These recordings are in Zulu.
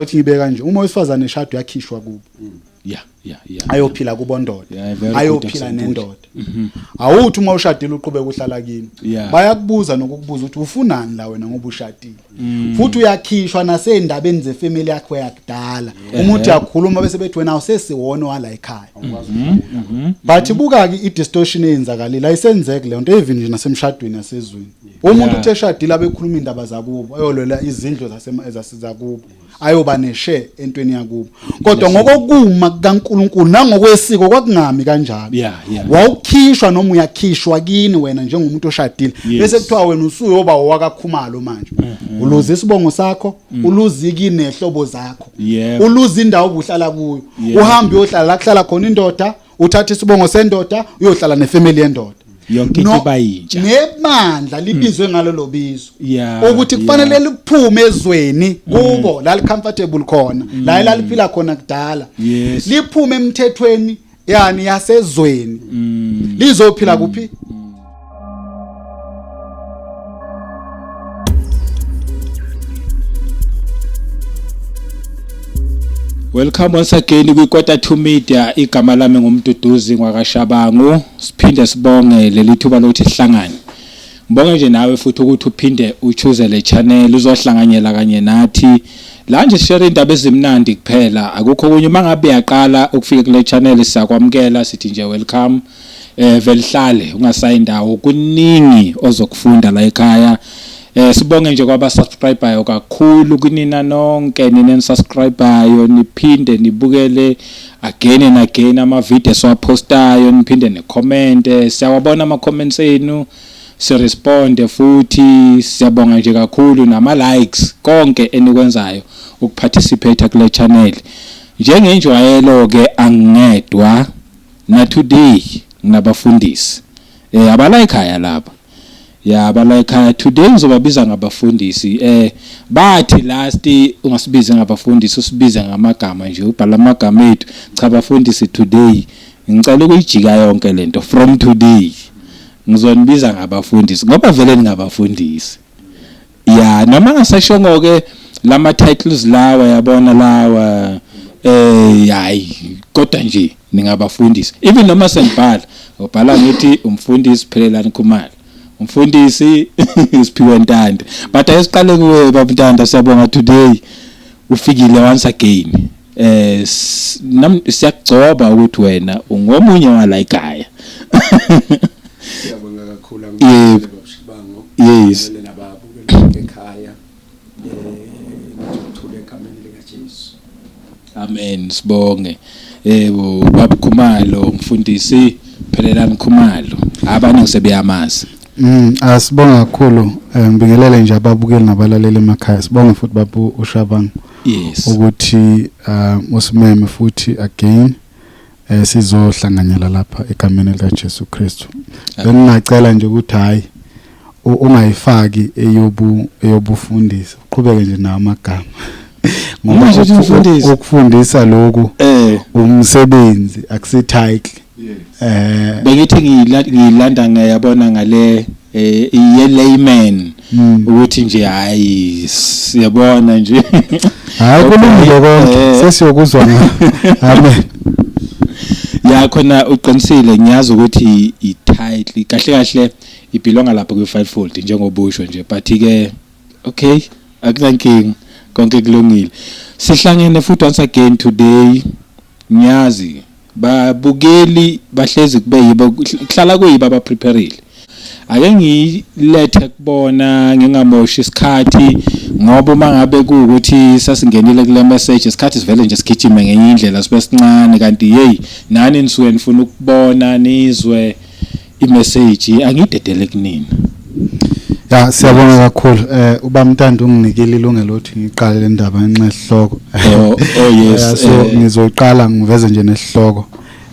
Uthi ngibeka kanje uma wesifazane eshado yakhishwa kubo. Yeah. Ayophila kubondoda. Yeah, Ayophila nendoda. Awuthi uma ushadile uqhubeka uhlala kini. Bayakubuza nokukubuza ukuthi ufunani la wena ngoba ushadile. Futhi uyakhishwa nasendabeni zefamily yakho yakudala. Umuntu yakhuluma bese bethi wena awusesiwona wala ekhaya. But buka ke i-distortion eyenzakalile ayisenzeki le nto even nje nasemshadweni nasezweni. Umuntu uthe eshadile abekhuluma indaba zakubo ayolwela izindlo zasezakubo. Ayoba neshare entweni yakubo. Kodwa ngokokuma kaNkuluNkulu nangokwesiko kwakungami kanjalo. Wawukhishwa noma uyakhishwa kini wena njengomuntu oshadile bese kuthiwa wena usuyoba owakakhumalo manje. Uluza isibongo sakho, uluza ikini nehlobo zakho. Uluza indawo obuhlala kuyo. Uhambe uyohlala la kuhlala khona indoda, uthatha isibongo sendoda, uyohlala nefamily yendoda. Yonke into bayintsha nebandla libizwe ngalolo bizo ukuthi kufanele liphume ezweni kubo la comfortable khona la laliphila khona kudala liphume emthethweni yani yasezweni lizophila kuphi. Welcome once again kwi-Quarter2 Media. Igama lami ngumduduzi ngwakashabangu. Siphinde sibonge leli thuba lokuthi sihlangane. Ngibonge nje nawe futhi ukuthi uphinde uchoose le channel uzohlanganyela kanye nathi. La nje share indaba ezimnandi kuphela. Akukho kunye mangabe yaqala ukufika kule channel siyakwamukela sithi nje welcome. Velihlale ungasayindawo kuningi ozokufunda la ekhaya. Sibonge nje kwaba subscriber kakhulu kunina nonke nini subscriber niphinde nibukele again and again ama video siwapostayo niphinde necomment siyawabona ama comments enu si respond futhi siyabonga nje kakhulu nama likes konke enikwenzayo ukuparticipate kule channel njengenjwayelo ke angedwa na today nginabafundisi abala ekhaya lapha abalike today ngizobabiza ngabafundisi bathi last ungasibize ngabafundisi usibize ngamagama nje ubhala amagama ethu cha abafundisi today ngicela ukuyijika yonke lento from today ngizonibiza ngabafundisi ngoba vele ngabafundisi noma ngasashongo ke lama titles lawa yabona lawa hayi kodwa nje ningabafundisi even noma sengibhala ubhala ngithi umfundisi Phelelani Khumalo umfundisi Siphiwe Ntanda but ayisiqale kuwe baba Ntanda siyabonga today ufikile once again siyakugcoba ukuthi wena ungomunye wala ekhaya siyabonga kakhulu ngibashibango yes nababukeli ekhaya ngikuthule egameni lika Jesu amen sibonge baba Khumalo umfundisi Phelelani Khumalo abaningi sebeyamazi asibonga kakhulu ngibingelele nje ababukeli nabalaleli emakhaya sibonga futhi baba uShabangu ukuthi usimeme futhi again sizohlanganyela lapha egameni lika Jesu Kristu. Bengingacela nje ukuthi hayi ungayifaki eyobufundisi uqhubeke nje nawo amagama ngoba ukufundisa lokhu umsebenzi akusititle bengithi ngilanda ngiyabona ngale layman ukuthi nje hayi siyabona nje hayi kulungile konke sesiyokuzwa amen khona uqinisile ngiyazi ukuthi i-title kahle ibelonga lapha kwi-fivefold njengobusho nje but ke okay akunankingi konke kulungile sihlangene futhi once again today ngiyazi babukeli bahlezi kube yibo kuhlala kuyiba abaprepareile ake ngilethe kubona ngingamoshi isikhathi ngoba mangabe ukuthi sasingenile kule message isikhathi sivele nje sigijime ngenye indlela sibe sincane kanti hey nani nisuke nifuna ukubona nizwe imessage angidedele kunina siyabonga kakhulu uba Mntanda unginikile ilungelo lokuthi ngiqale le ndaba enxehloko yes so ngizoqala ngiveze nje nesihloko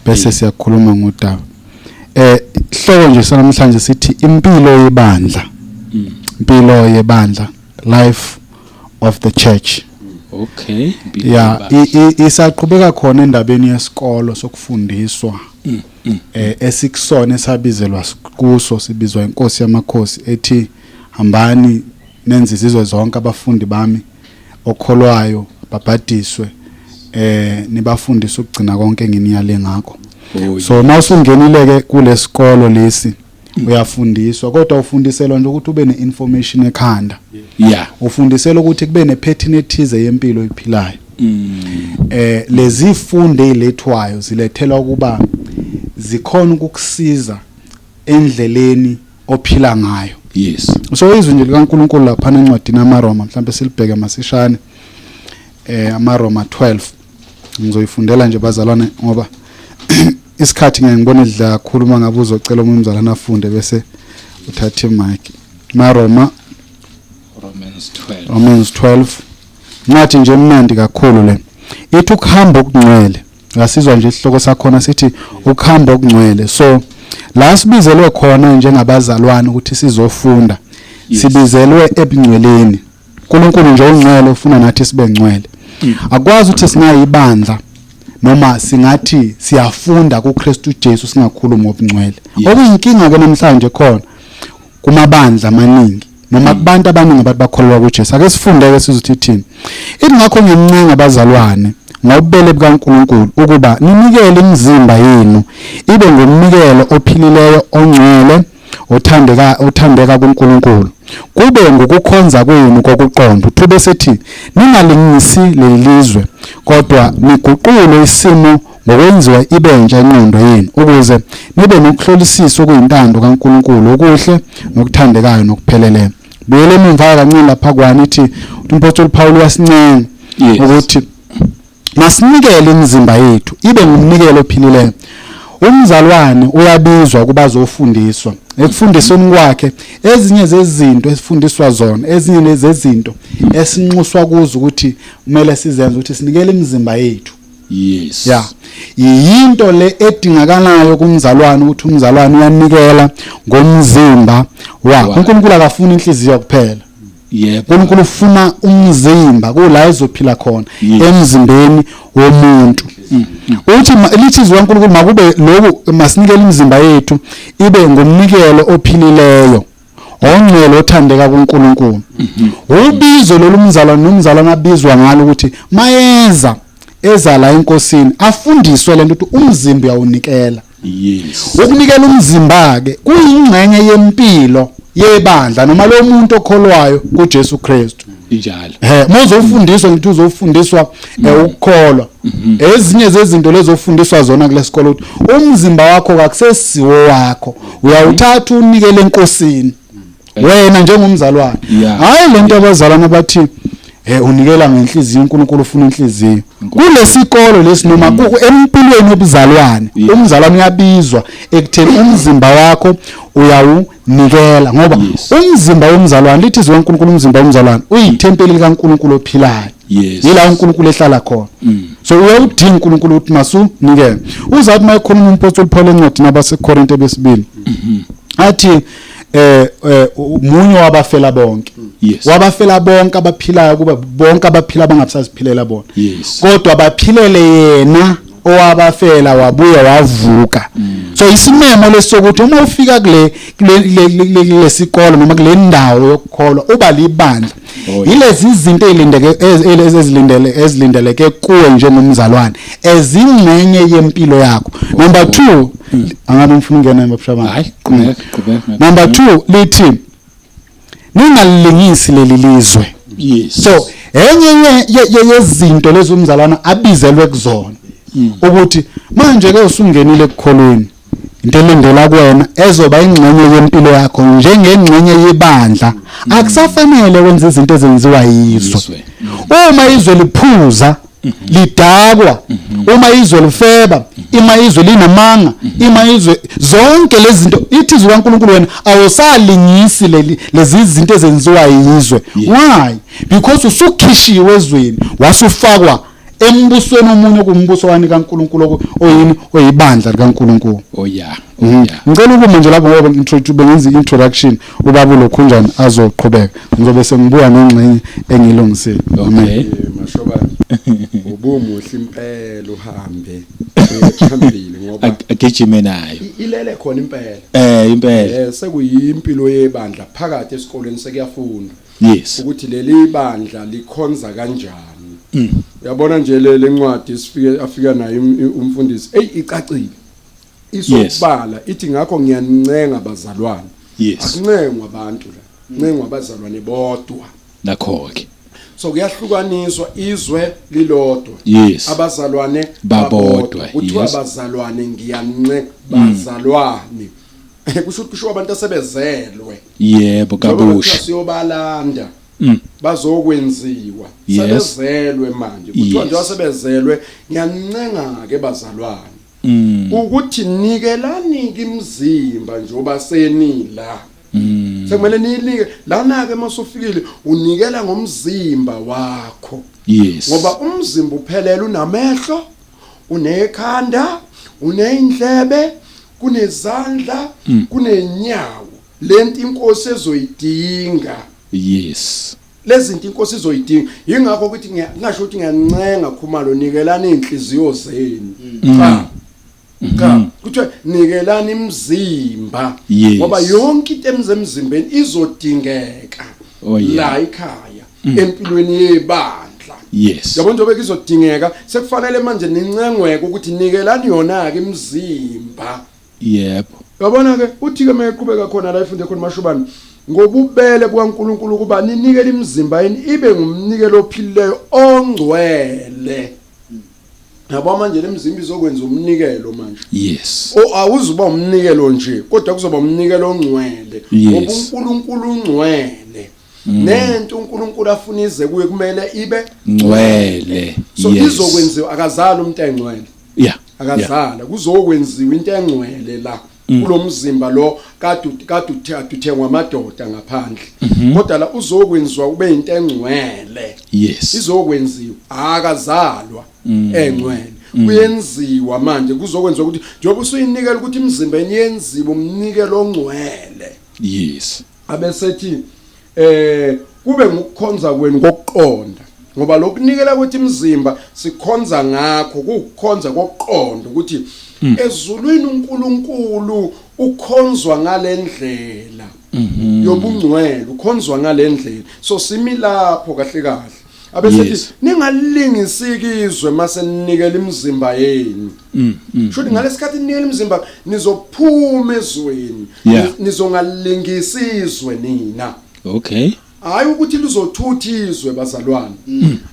bese siyakhuluma ngodaba ihloko nje sanamhlanje sithi impilo yebandla impilo yebandla life of the church okay isaqhubeka khona endabeni yesikolo sokufundiswa esikusona esabizelwa kuso sibizwa inkosi yamakhosi ethi hambani nenze izizwe zonke abafundi bami okholwayo babhadiswe nibafundise ukugcina konke enginiyale ngakho. So mawusungenile ke kulesikolo lesi uyafundiswa kodwa ufundiselwa nje ukuthi ube neinformation ekhanda. Ufundiselwa ukuthi kube nepertinentize yempilo iphilayo. Lezi funde ezilethwayo zilethelwa kuba zikhona ukukusiza endleleni ophila ngayo. So izwi nje likaNkulunkulu lapha encwadini yaMaroma mhlawumbe silibheke masishane aMaroma 12 ngizoyifundela nje bazalwane ngoba isikhathi ngeke ngibone idla kakhulu mangabe uzocela umuntu umzalana afunde bese uthatha imic. Romans 12 ngathi nje emnandi kakhulu le ithi ukuhamba okungcwele ngasizwa nje isihloko sakhona sithi ukuhamba okungcwele. So la sibizelwe khona njengabazalwane ukuthi sizofunda sibizelwe ebungcweleni. uNkulunkulu nje ongcwele ufuna nathi sibe ngcwele. Akwazi ukuthi singayibandla noma singathi siyafunda kuKristu Jesu singakhuluma ngobungcwele. Okuyinkinga ke namhlanje khona kumabandla amaningi noma kubantu abaningi abantu bakholwa kuJesu. Ake sifunde sizothi thini. Ingakho ngimncenga abazalwane ngobubele bukaNkulunkulu ukuba ninikele imizimba yenu ibe ngomnikelo ophilileyo ongcwele othandeka kuNkulunkulu. Kube ngokukhonza kwenu kokuqonda utube sethi ningalingisi lelizwe kodwa niguqule isimo ngokwenziwa ibentsha ingqondo yenu ukuze nibe nokuhlolisisa okuyintando kaNkulunkulu okuhle nokuthandekayo nokupheleleyo. Buyele emva kancane lapha kwani ithi uMpostoli Paul wasincenga ukuthi masinikele imizimba yethu ibe ngumnikelo ophilileyo. Umzalwane uyabizwa kuba azofundiswa. Ekufundisweni kwakhe ezinye zezinto esifundiswa zona, ezinye zezinto esinxuswa kuzo ukuthi kumele sizenze ukuthi sinikele imizimba yethu. Yinto le edingakalayo kumzalwane ukuthi umzalwane uyanikela ngomzimba wakhe. uNkulunkulu akafuni inhliziyo kuphela. uNkulunkulu ufuna umzimba kula ezophila khona emzimbeni womuntu. Uthi lithi izwi kaNkulunkulu makube lokhu masinikele imizimba yethu ibe ngomnikelo ophilileyo ongcwele othandeka kuNkulunkulu. Ubizo lolumzalwane nomzalwane abizwa ngalo ukuthi mayeza ezala enkosini afundiswe lento ukuthi umzimba uyawunikela. Ukunikela umzimba ke kuyingxenye yempilo yebandla noma lo muntu okholwayo kuJesu Kristu. Mozofundiswa ngithi uzofundiswa ukukholwa. Ezinye zezinto lezofundiswa zona kulesikolo ukuthi umzimba wakho kakusesiwo wakho uyawuthatha unikele enkosini wena njengomzalwane. Hayi lento abazalwana abathi unikela ngenhliziyo uNkulunkulu ufuna inhliziyo. Kulesikolo lesi noma empilweni yobuzalwane umzalwane uyabizwa ekutheni umzimba wakho uyawunikela ngoba umzimba womzalwane lithi izwi kaNkulunkulu umzimba womzalwane uyithempeli likaNkulunkulu ophilayo. Yila uNkulunkulu ehlala khona. So uyawudinga uNkulunkulu ukuthi masunikele. Uzathi mayikhuluma uMpostoli Paul encwadini yabaseKorinte besibili athi munye wabafela bonke. Wabafela bonke abaphilayo kuba bonke abaphila bangabasaziphilela bona. Kodwa baphilele yena owabafela wabuya wavuka. So isimemo lesokuthi uma ufika kule sikolo noma kule ndawo yokukholwa uba libandla. Yilezi izinto ezilindeleke kuwe njengomzalwane ezingxenye yempilo yakho. Number 2 angabe ngifuna ungena emabushabana. Hayi qhubeka. Number 2 lithi ningalingisi leli lizwe. So enye yezinto lezo umzalwana abizelwe kuzona ukuthi manje ke usungenile ekukholweni into elendela kuwena ezoba ingxenye yempilo yakho njengengxenye yebandla akusafanele wenza izinto ezenziwa yizwe. Uma izwe liphuza lidakwa, uma izwe lifeba, ima izwe linamanga, ima izwe zonke lezi zinto ithi izwi kaNkulunkulu wena awusalingisi lezi zinto ezenziwa yizwe. Why? Because usukhishiwe ezweni wasufakwa embusweni omunye kumbuso wani kaNkulunkulu oyini oyibandla likaNkulunkulu. Ngicela ukuba nje lapho ngoba bengenza introduction ubaba lokhunjani azoqhubeka ngizobe sengibuya nengxenye engilungisile. Mashoba ubumuhle impela uhambe phambili ngoba agijime nayo ilele khona impela impela sekuyimpilo yebandla phakathi esikoleni sekuyafunda ukuthi leli bandla likhonza kanjani uyabona nje le ncwadi afika nayo umfundisi icacile isokubala ithi ngakho ngiyanincenga bazalwane akuncengwa abantu la ncengwa abazalwane bodwa nakho ke so kuyahlukaniswa izwe lilodwa abazalwane babodwa uthi abazalwane ngiyanincenga bazalwane kusho abantu asebezelwe yebo kabusha siyobalanda bazokwenziwa sebezelwe manje kuthiwa nje wasebezelwe ngiyanincenga ke bazalwane ukuthi nikelani imizimba njoba senila sekumele nilike lana ke masufikile unikela ngomzimba wakho ngoba umzimba uphelela unamehlo unekhanda uneindlebe kunezandla kunenyawo lento inkosi ezoyidinga lezi zinto inkosi izoyidinga ingakho ukuthi ngingasho ukuthi ngiyancenga khumalo nikelani inhliziyo zenu kuthiwa nikelani imizimba ngoba yonke into emzimbeni izodingeka la ekhaya empilweni yebandla yabona njengoba izodingeka sekufanele manje nincengweke ukuthi nikelani yona ke imizimba yabona ke uthi ke mayeqhubeka khona la ifunde khona mashubani ngobubele bukaNkulunkulu kuba ninikele imizimba yini ibe ngumnikelo ophilileyo ongcwele yabo manje lemizimba izokwenza umnikelo manje awuzuba umnikelo nje kodwa kuzoba umnikelo ongcwele ngoba uNkulunkulu ungcwele nento uNkulunkulu afuna ize kuye kumele ibe ngcwele so izokwenziwa akazali umuntu engcwele akazala kuzokwenziwa into engcwele la kulomzimba lo kade uthengwa amadoda ngaphandle kodwa la uzokwenziwa kube into engcwele izokwenziwa akazalwa engcwele kuyenziwa manje kuzokwenziwa ukuthi njengoba usuyinikela ukuthi imizimba yenziwe umnikelo ongcwele abesethi kube ngokukhonza kwenu kokuqonda ngoba lokunikela ukuthi imizimba sikhonza ngakho kukhonza kokuqonda ukuthi ezulwini uNkulunkulu ukhonzwa ngalendlela yobungcwele ukhonzwa ngalendlela so simi lapho kahle kahle abesethi ningalingisikizwe mase ninikela imizimba yenu shothi ngalesikhathi ninikela imizimba nizophuma ezweni nizongalingisizwe nina hayi ukuthi lizothuthizwe bazalwane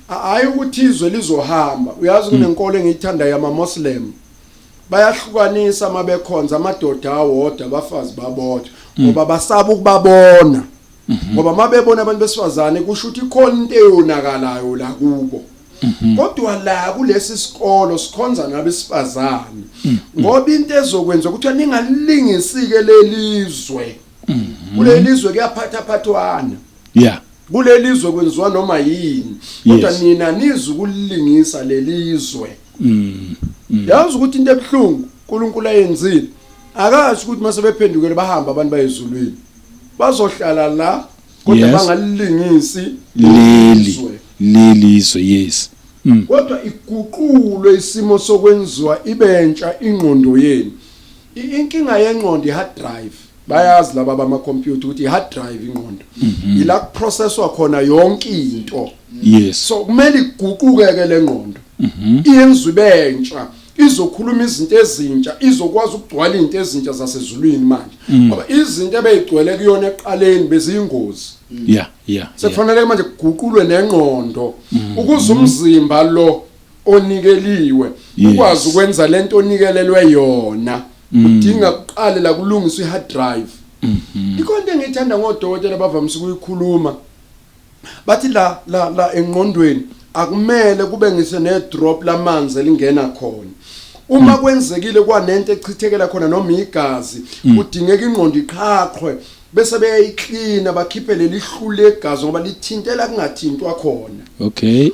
hayi ukuthi izwe lizohamba uyazi kunenkolo engiyithanda yama-Muslim bayahlukanisa mabekhonza amadoda awodwa abafazi babodwa ngoba basaba ukubabona ngoba mabebona abantu besifazane kusho ukuthi ikhona into eyonakalayo la kubo kodwa la kulesi sikolo sikhonza nabesifazane ngoba into ezokwenza ukuthi ningalingisike lelizwe kulelizwe kuyaphathaphathwana kulelizwe kwenziwa noma yini kodwa nina nizukulingisa lelizwe yazi ukuthi into ebhlungu uNkulunkulu ayenzile akasho ukuthi mase bephendukele bahamba abantu bayezulwini bazohlala la kodwa bangalilingisi lelizwe kodwa iguqulwe isimo sokwenziwa ibentsha ingqondo yenu inkinga yengqondo i-hard drive bayazi laba bama-computer ukuthi i-hard drive ingqondo ila kuprocesswa khona yonke into so kumele iguquke le ngqondo iyenziwe ibentsha izokhuluma izinto ezintsha izokwazi ukugcwala izinto ezintsha zasezulwini manje ngoba izinto ebeyigcwele kuyona eqaleni beziyingozi sekufanele manje kuguqulwe nengqondo ukuze umzimba lo onikeliwe ukwazi ukwenza lento onikelelwe yona udinga kuqale la kulungiswa i-hard drive ikonto engithanda ngodokotela bavamise ukuyikhuluma bathi la engqondweni akumele kube ngise ne drop lamanzi elingena khona uma kwenzekile kwanento echithekela khona noma igazi kudingeka ingqondo iqhaqhwe bese beyayiklina bakhiphe lelihlu legazi ngoba lithintela kungathintwa khona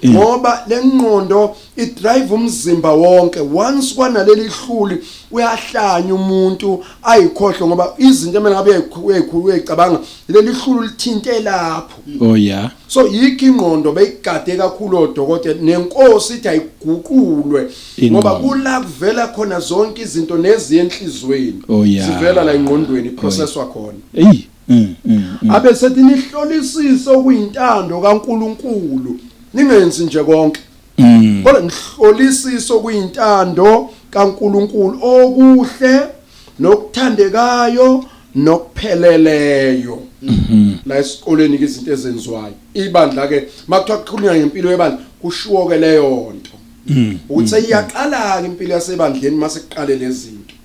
ngoba lengqondo idrive umzimba wonke once kwanaleli hluli uyahlanya umuntu ayikhohle ngoba izinto emele ngabe uyayicabanga leli hluli lithinte lapho so yiki ingqondo beyigade kakhulu odokotela nenkosi ithi ayiguqulwe ngoba kula kuvela khona zonke izinto neziyenhlizweni zivela la engqondweni processwa khona abe sethi nihlolisise okuyintando kaNkuluNkulu ningenzi nje konke kodwa ngihlolisisa kuyintando kaNkuluNkulu okuhle nokuthandekayo nokupheleleyo la esikoleni ke izinto ezenziwayo ibandla ke makuthiwa kukhulunywa ngempilo yebandla kushiwo ke leyo nto ukuthi iyaqala ke impilo yasebandleni mase kuqale lezi zinto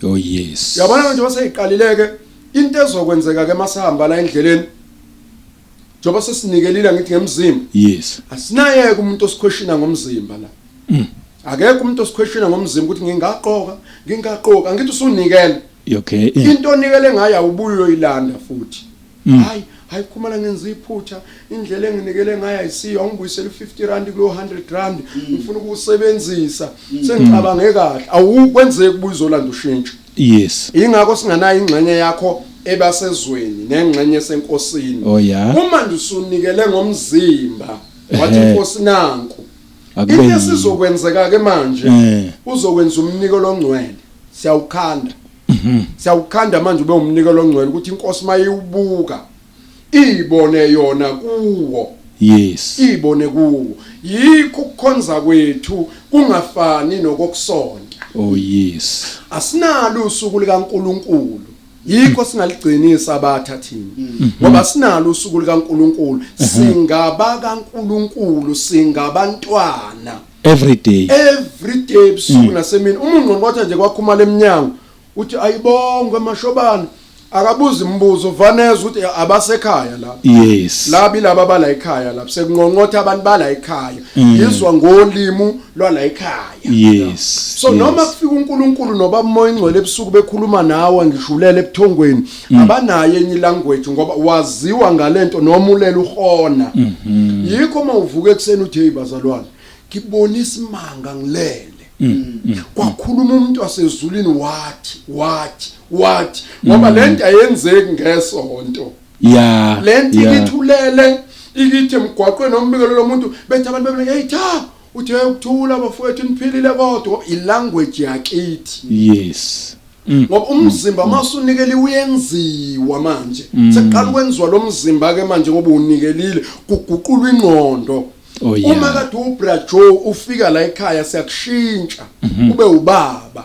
oh yes yabona manje waseyiqalileke into ezokwenzeka ke masihamba la endleleni njoba sesinikelile ngithi ngemzimba yes asinayeke umuntu osiquestiona ngomzimba la akekho umuntu osiquestiona ngomzimba ukuthi ngingaqoka ngithi usunikele okay into onikele ngayo awubuye uyilanda futhi hayi khumala ngenza iphutha indlela enginikele ngayo ayisiyo angibuyisela 50 rand kulo 100 rand ngifuna ukusebenzisa sengicabange kahle awukwenzeki kubuyizolanda ushintsho yes ingakho singanayo ingxenye yakho ebasezweni nengxenye senkosini uma nje usunikele ngomzimba wathi inkosi nanku into esizokwenzeka ke manje uzokwenza umnikelo ongcwele siyawukhanda manje ube umnikelo ongcwele ukuthi inkosi mayibuka ibone yona kuwo yes ibone kuwo yikho ukukhonza kwethu kungafani nokokusonta oh yes asinalo usuku likaNkuluNkulu yikho singaligcinisa abathathini ngoba sinalo usuku likaNkuluNkulu singaba kaNkuluNkulu singabantwana every day ebusuku nasemini umuntu ngqoqotha nje kwakhumala eminyango uthi ayibongwe mashobana akabuza imbuzo vaneza ukuthi abasekhaya la yes labi laba bala ekhaya lapha sekunqonqotha abantu bala ekhaya yizwa ngolimo lwala ekhaya yes so noma kufika uNkulunkulu noba umoya ingcwele ebusuku bekhuluma nawe ngishulele ebuthongweni abanayo enye language ngoba waziwa ngalento noma ulela uhona yikho mawuvuka ekseni uthi hey bazalwane ngibonisa imanga ngilele kwakhuluma umuntu wasezulwini wathi ngoba lento ayenzeki ngesonto lento ikithulele ikithi emgwaqweni nombikelo lomuntu bethi abantu bebele hey cha uthi ukuthula bafowethu niphilile kodwa ilanguage yakithi yes ngoba umzimba masunikele uyenziwa manje seqala ukwenziwa lo mzimba ke manje ngoba unikelile kuguqulwa ingqondo uma kade uBrajo ufika la ekhaya siyakushintsha ube ubaba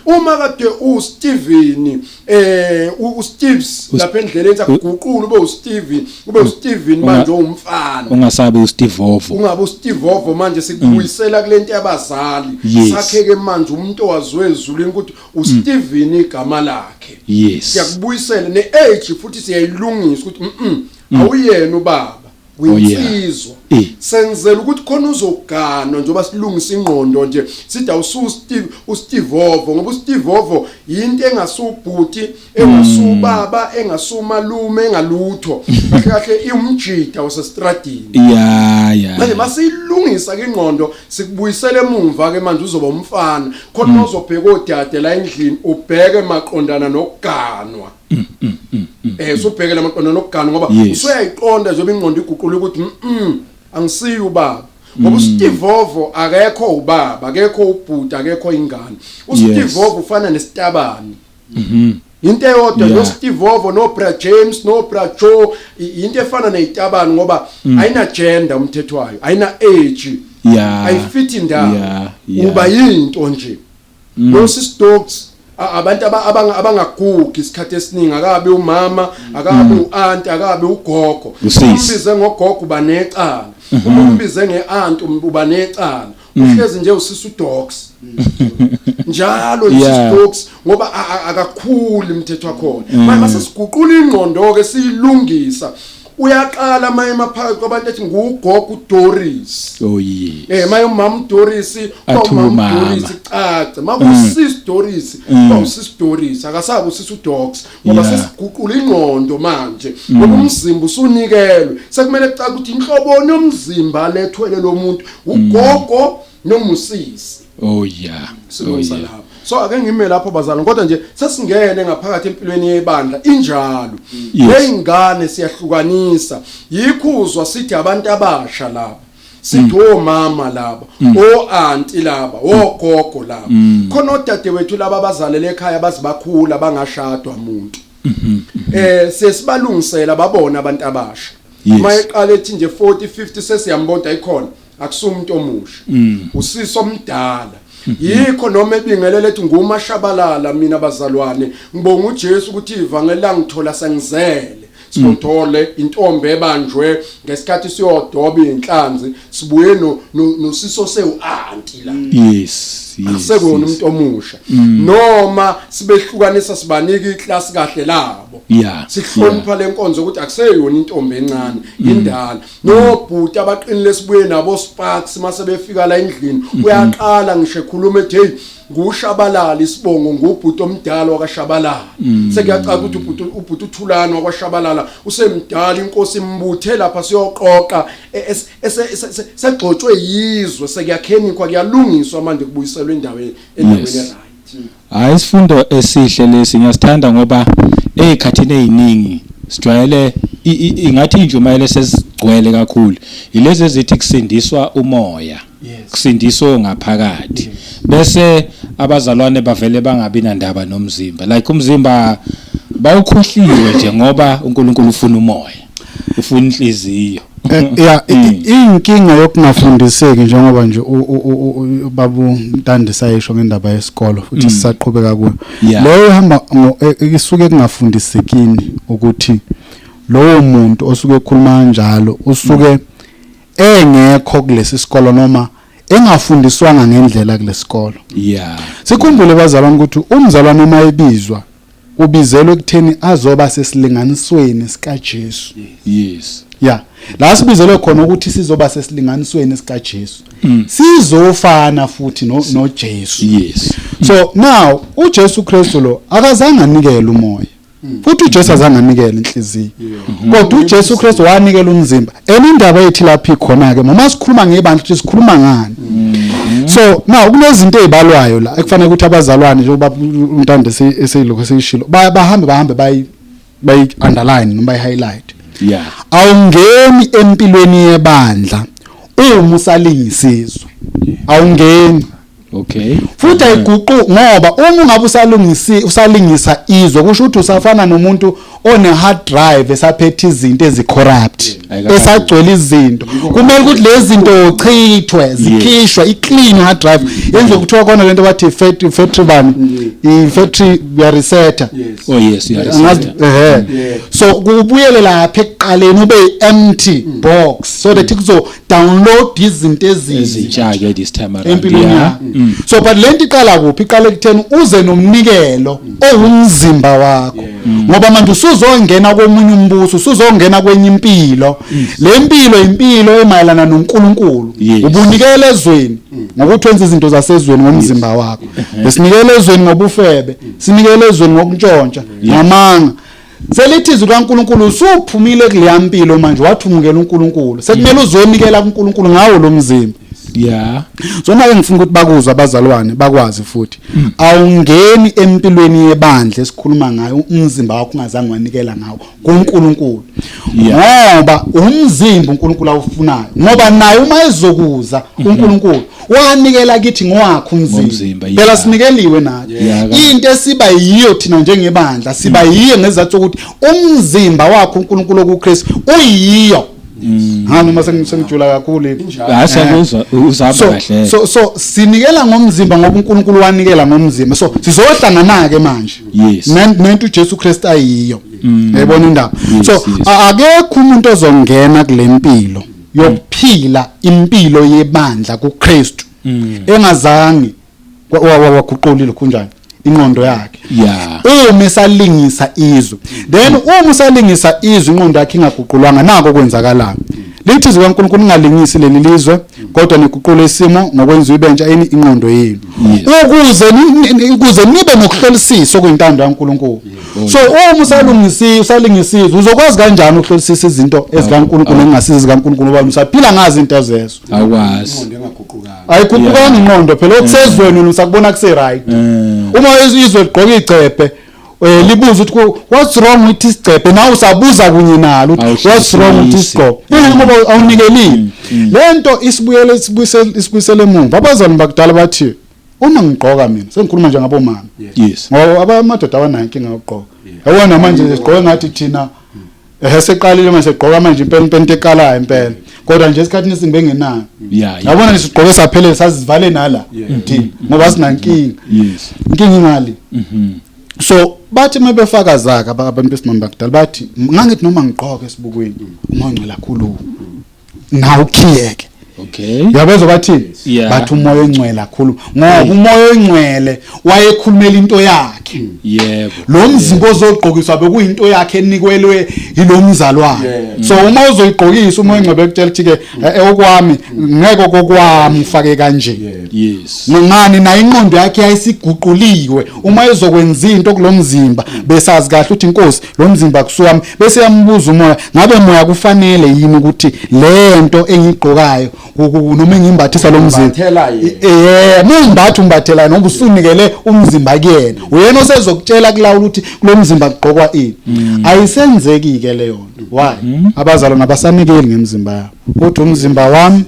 uma kade uSteven uSteves lapha endleleni sakuguqula ube uSteven ube uSteven manje umfana ungasabe uStevovo ungabe uStevovo manje sikubuyisela kulento yabazali sakheke manje umuntu owaziwe ezulwini ukuthi uSteven igama lakhe siyakubuyisela neage futhi siyayilungisa ukuthi awuyena ubaba winsizwa senzela ukuthi khona uzoganwa njengoba silungisa ingqondo nje sithi uStevovo ngoba uStevovo into engasubhuti engasubaba engasumalume engalutho kahle iumjida wasestradini manje masiyilungisa ke ingqondo sikubuyisela emumva ke manje uzoba umfana khona uzobheka odade la endlini ubheke maqondana nokuganwa sobhekela amaqondo nokugana ngoba usuyayiqonda njengoba ingqondo iguqula ukuthi angisiyo ubaba ngoba uStevovo akekho ubaba akekho ubhuti akekho ingane uStevovo ufana nesitabani into eyodwa noStevovo noBra James noBra Joe into efana nezitabani ngoba ayina gender umthetho wayo ayina age ayifithi ndawo uba yinto nje noSistoks abantu abangagugi isikhathi esiningi akabe umama akabe uaunt akabe ugogo umbize ngogogo uba necala umbize ngeaunt uba necala uhlezi nje usisi udogs njalo isidogs ngoba akakhuli umthetho wakhona manje masesiguqula ingqondo ke siyilungisa uyaqala maye maphakathi kwabantu ethi ngugogo uDoris maye umama uDoris umama uDoris caca makusisi Doris usisi Doris akasabe usisi uDogs ngoba sesiguqula ingqondo manje ngoba umzimba usunikelwe sekumele caca ukuthi inhlobo nomzimba lethwele lo muntu ugogo nomusisi lapho so ake ngime lapho bazalwane kodwa nje sesingene ngaphakathi empilweni yebandla injalo lezingane siyahlukanisa yikhuzwa sithi abantu abasha laba sithi omama laba oanti laba ogogo laba khona odadewethu laba abazalele ekhaya bazibakhula bangashadwa umuntu sesibalungisela babona abantu abasha mayeqala ethi nje 40 50 sesiyambonda ikhona akusumuntu omusha usiso omdala yikho noma ebingelele ethi ngumashabalala mina bazalwane ngibonga uJesu ukuthi ivangeli langithola sengizele sithole intombi ebanjwe ngesikhathi siyodoba inhlanzi sibuye nosiso sewu-anti la yes asekona umuntu omusha noma sibehlukanisa sibanika iklasi kahle labo sihlonipha lenkonzo ukuthi akuseyona intombi encane indala nobhuti abaqinile sibuye nabo Sparks mase befika la endlini uyaqala ngisho ekhuluma ethi hey ngushabalala isibongo ngubhuti omdala wakashabalala sekuyacaka ukuthi ubhuti uThulana wakashabalala usemdala inkosi imbuthe lapha siyoqoqa segxotshwe yizwe sekuyakhenikwa kuyalungiswa manje kubuyiselwe endaweni right. Hayi isifundo esihle lesi ngiyasithanda ngoba ezikhathini eziningi sijwayele ingathi injumayelo sesigcwele kakhulu ilezi ezithi kusindiswa umoya kusindiswa ngaphakathi bese abazalwane bavele bangabi nandaba nomzimba like umzimba bawukhohliwe nje ngoba uNkulunkulu ufuna umoya ufuna inhliziyo inkinga yokungafundiseki njengoba nje babu Ntandisa yisho ngendaba yesikolo futhi sisaqhubeka kuyo leyo ihamba isuke kungafundisekini ukuthi lowo muntu osuke ekhuluma kanjalo usuke engekho kulesi sikolo noma engafundiswanga ngendlela kulesikolo sikhumbule bazalwane ukuthi umzalwane uma ebizwa ubizelwe ekutheni azoba sesilinganisweni sika Jesu la sibizelwe khona ukuthi sizoba sesilinganisweni sika Jesu sizofana futhi no Jesu so now uJesu Kristu lo akazange anikele umoya futhi uJesu azange anikele inhliziyo kodwa uJesu Kristu wanikela umzimba enindaba ethi lapha ikhona ke noma sikhuluma ngebandla ukuthi sikhuluma ngani so now kunezinto ezibalwayo la ekufanele ukuthi abazalwane njengoba uNtandisa eseyilokho seyishilo bahambe bayi underline noma bayi highlight awungeni empilweni yebandla uma usalingisizwe awungeni futhi ayiguqu ngoba uma ungabe usalingisa izwe kusho ukuthi usafana nomuntu one hard drive esaphethe izinto ezicorrupt esagcwele izinto kumele ukuthi lezi zinto ochithwe zikhishwe iclean hard drive yenze ukuthi khona lento bathi factory ban factory ya resetter so kubuyele lapha ekuqaleni ube empty box so that kuzo download izinto ezintsha ke this time around so but lento iqala kuphi iqala ekutheni uze nomnikelo owumzimba wakho ngoba manje usuzongena komunye umbuso usuzongena kwenye impilo le mpilo impilo emayelana noNkulunkulu ubunikele ezweni ngokuthi wenza izinto zasezweni ngomzimba wakho besinikele ezweni ngobufebe sinikele ezweni ngokuntshontsha ngamanga selithi izwi kaNkulunkulu usuphumile kuleya mpilo manje wathumukela uNkulunkulu sekumele uzonikela kuNkulunkulu ngawo lo mzimba so manje ngifuna ukuthi bakuzwe abazalwane bakwazi futhi awungeni empilweni yebandla esikhuluma ngayo umzimba wakho ungazange wanikela ngawo kuNkulunkulu ngoba umzimba uNkulunkulu awufunayo ngoba naye uma ezokuza uNkulunkulu wanikela kithi ngowakho umzimba phela sinikeliwe naye into esiba yiyo thina njengebandla siba yiyo ngezathu ukuthi umzimba wakho uNkulunkulu okuKristu uyiyo noma sengijula kakhulu uzaba kahle so sinikela ngomzimba ngoba uNkulunkulu wanikela ngomzimba so sizohlangana ke manje nento uJesu Kristu ayiyo yayibona indaba so akekho umuntu ozongena kule mpilo yokuphila impilo yebandla kuKristu engazange waguqulile kunjani ingqondo yakhe uma esalingisa izwe then uma usalingisa izwe ingqondo yakhe ingaguqulwanga nako kwenzakalayo lithi izwi kaNkulunkulu ingalingisi leli lizwe kodwa niguqule isimo ngokwenza ibentsha ingqondo yenu ukuze nibe nokuhlolisisa okuyintando kaNkulunkulu so uma usalingisa izwe uzokwazi kanjani ukuhlolisisa izinto ezikaNkulunkulu engasizi kaNkulunkulu ngoba usaphila ngazi into zezo akwazi ayiguqukanga ingqondo phela okusezweni usakubona kuse right uma izwe ligqoka icephe libuza ukuthi what's wrong with this cephe nawe usabuza kunye nalo what's wrong with this cephe ngoba awunikelile lento isibuyisele emuva abazali bakudala bathi uma ngigqoka mina sengikhuluma nje ngabomama ngoba abamadoda abanayo inkinga yokugqoka yabona manje sigqoke ngathi thina seqalile manje sigqoka manje impela eqalayo impela kodwa nje esikhathini esingengenayo yeah yabona nisiqoke saphelele sazivale nala thina ngoba sinankinga yes inkinga ingali so bathi mebefaka zaka abantu besimamba kudala bathi ngangithi noma ngiqoke esibukweni umoya ongcwele kakhulu nawo ukhiyeke okay yabezwa bathi bathi umoya ongcwele kakhulu ngoba umoya ongcwele wayekhulumela into yakhe yebo lo mzimba ozogqokiswa bekuyinto yakhe enikwelwe yilomzalwane so uma uzoyiqhokisa umoya ongcwele ekutshela ukuthi ke okwami ngeke kokwami ufake kanje yes ngani na inqondo yakhe yayisiguquliwe uma ezokwenza into kulomzimba besazi kahle ukuthi inkosi lo mzimba kusuwami bese yambuza umoya ngabe moya kufanele yini ukuthi lento engigqokayo noma engimbathisa lo mzimba mungimbatha umbathela noma usunikele umzimba kuyena uyena osezokutshela kulawula ukuthi kulo mzimba kugqokwa ini ayisenzeki ke leyo nto why abazalwane abasanikeli ngemizimba yabo uthi umzimba wami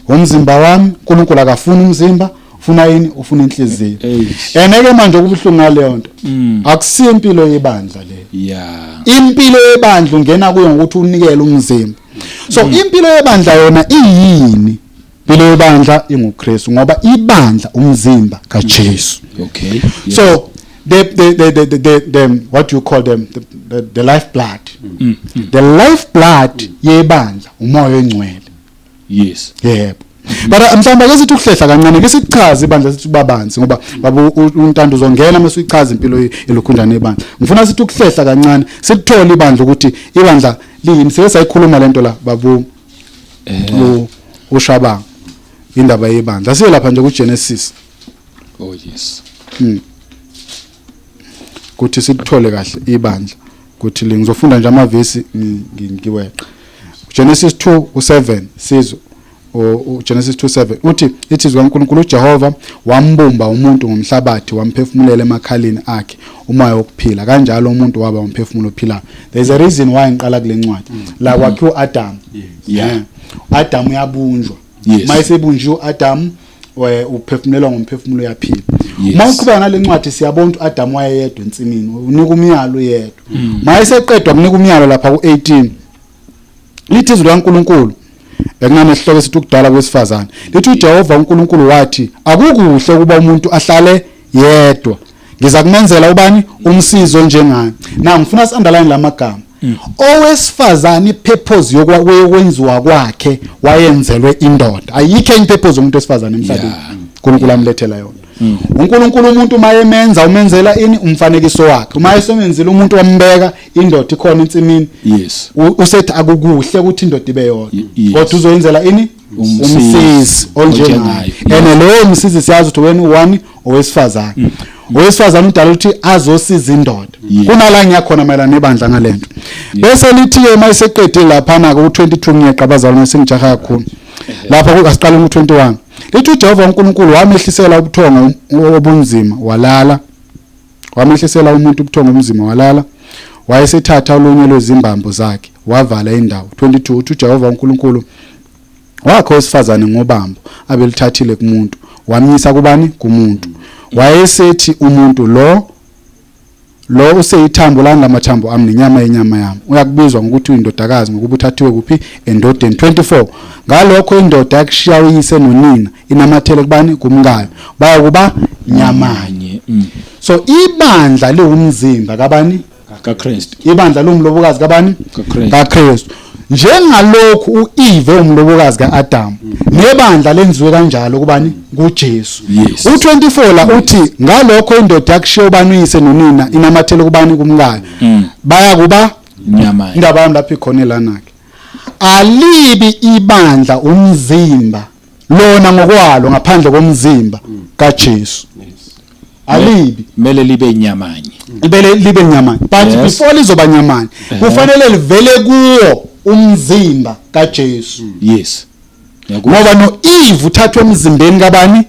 umzimba wami uNkulunkulu akafuni umzimba ufuna yini ufuna inhliziyo eneke manje okubuhlungu ngaleyo nto akusiyo impilo yebandla le impilo yebandla ungena kuyo ngokuthi unikele umzimba so impilo yebandla yona iyini impilo yebandla inguKristu ngoba ibandla umzimba kaJesu okay so the what you call them the lifeblood the lifeblood yebandla umoya ongcwele yes yebo but mhlawumbe ke sithi ukuhlehla kancane ke sichaze ibandla sithi babanzi ngoba baba untando uzongena mase uyichaza impilo elokhunjana ebandla ngifuna sithi ukuhlehla kancane sithole ibandla ukuthi ibandla lini sesayikhuluma lento la babu uShabanga indaba yebandla siye lapha nje kuGenesis oh yes kuthi sikuthole kahle ibandla kuthi ngizofunda nje amavesi ngiweqa Genesis 2:7 sizwe Genesis 2:7 uthi ithi zikaNkulunkulu uJehova wambumba umuntu ngomhlabathi wamphefumulela emakhaleni akhe umoya wokuphila kanjalo umuntu waba umphefumulo ophilayo there is a reason why ngiqala kule ncwadi la kwakhiwa Adam Adam uyabunjwa mayesebunjiwe Adam uphefumulelwa ngomphefumulo yaphila mawuqhubeka nale ncwadi siyabona uAdam wayeyedwa ensimini unika umyalo yedwa mayeseqedwa kunika umyalo lapha ku18 lithi izwi likaNkulunkulu ekunane sihloko sithi ukudala kwesifazane lithi uJehova uNkulunkulu wathi akukuhle kuba umuntu ahlale yedwa ngiza kumenzela ubani umsizo njengani na ngifuna si-underline lamagama owesifazane ipurpose yokwenziwa kwakhe wayenzelwe indoda ayikho impurpose umuntu wesifazane emhlabeni uNkulunkulu amlethela yona uNkulunkulu umuntu mayemenza umenzela ini umfanekiso wakhe uma esomenzile umuntu wambeka indoda ikhona ensimini yes usethi akukuhle ukuthi indoda ibe yodwa kodwa uzoyenzela ini umsizi onjengayo ene lowo umsizi siyazi ukuthi wena uwani owesifazane owesifazane udala ukuthi azosiza indoda kunala ngiyakhona mayelana nebandla ngalento bese lithi ke mayiseqedile lapha na ku22 ngiyeqa abazalwane sengijaha kakhulu lapha asiqala ku21 lithi uJehova uNkulunkulu wamehlisela ubuthongo obunzima walala wamehlisela umuntu ubuthongo obunzima walala wayesethatha olunye lwezimbambo zakhe wavala indawo 22 uthi uJehova uNkulunkulu wakho wesifazane ngobambo abelithathile kumuntu wamnyisa kubani kumuntu wayesethi umuntu lo useyithambo lana lamathambo ami nenyama yenyama yami uyakubizwa ngokuthi uyindodakazi ngokuba uthathiwe kuphi endodeni 24 ngalokho indoda yakushiya uyise nonina inamathele kubani kumkayo baya kuba nyamanye so ibandla liwumzimba kabani kaKristu ibandla lomlobokazi kabani kaKristu njengalokhu uEve umlobokazi kaAdam nebandla lenziwe kanjalo kubani kuJesu u24 la uthi ngalokho indoda yakushiya ubani uyise nonina inamathele kubani kumkayo baya kuba nyamanye indaba yami lapha ikhona lana ke alibi ibandla umzimba lona ngokwalo ngaphandle komzimba kaJesu alibi mele libe nyamanye libe nyamanye but before lizoba nyamanye kufanele livele kuwo umzimba kaJesu yes ngoba noEve uthathwe emzimbeni kabani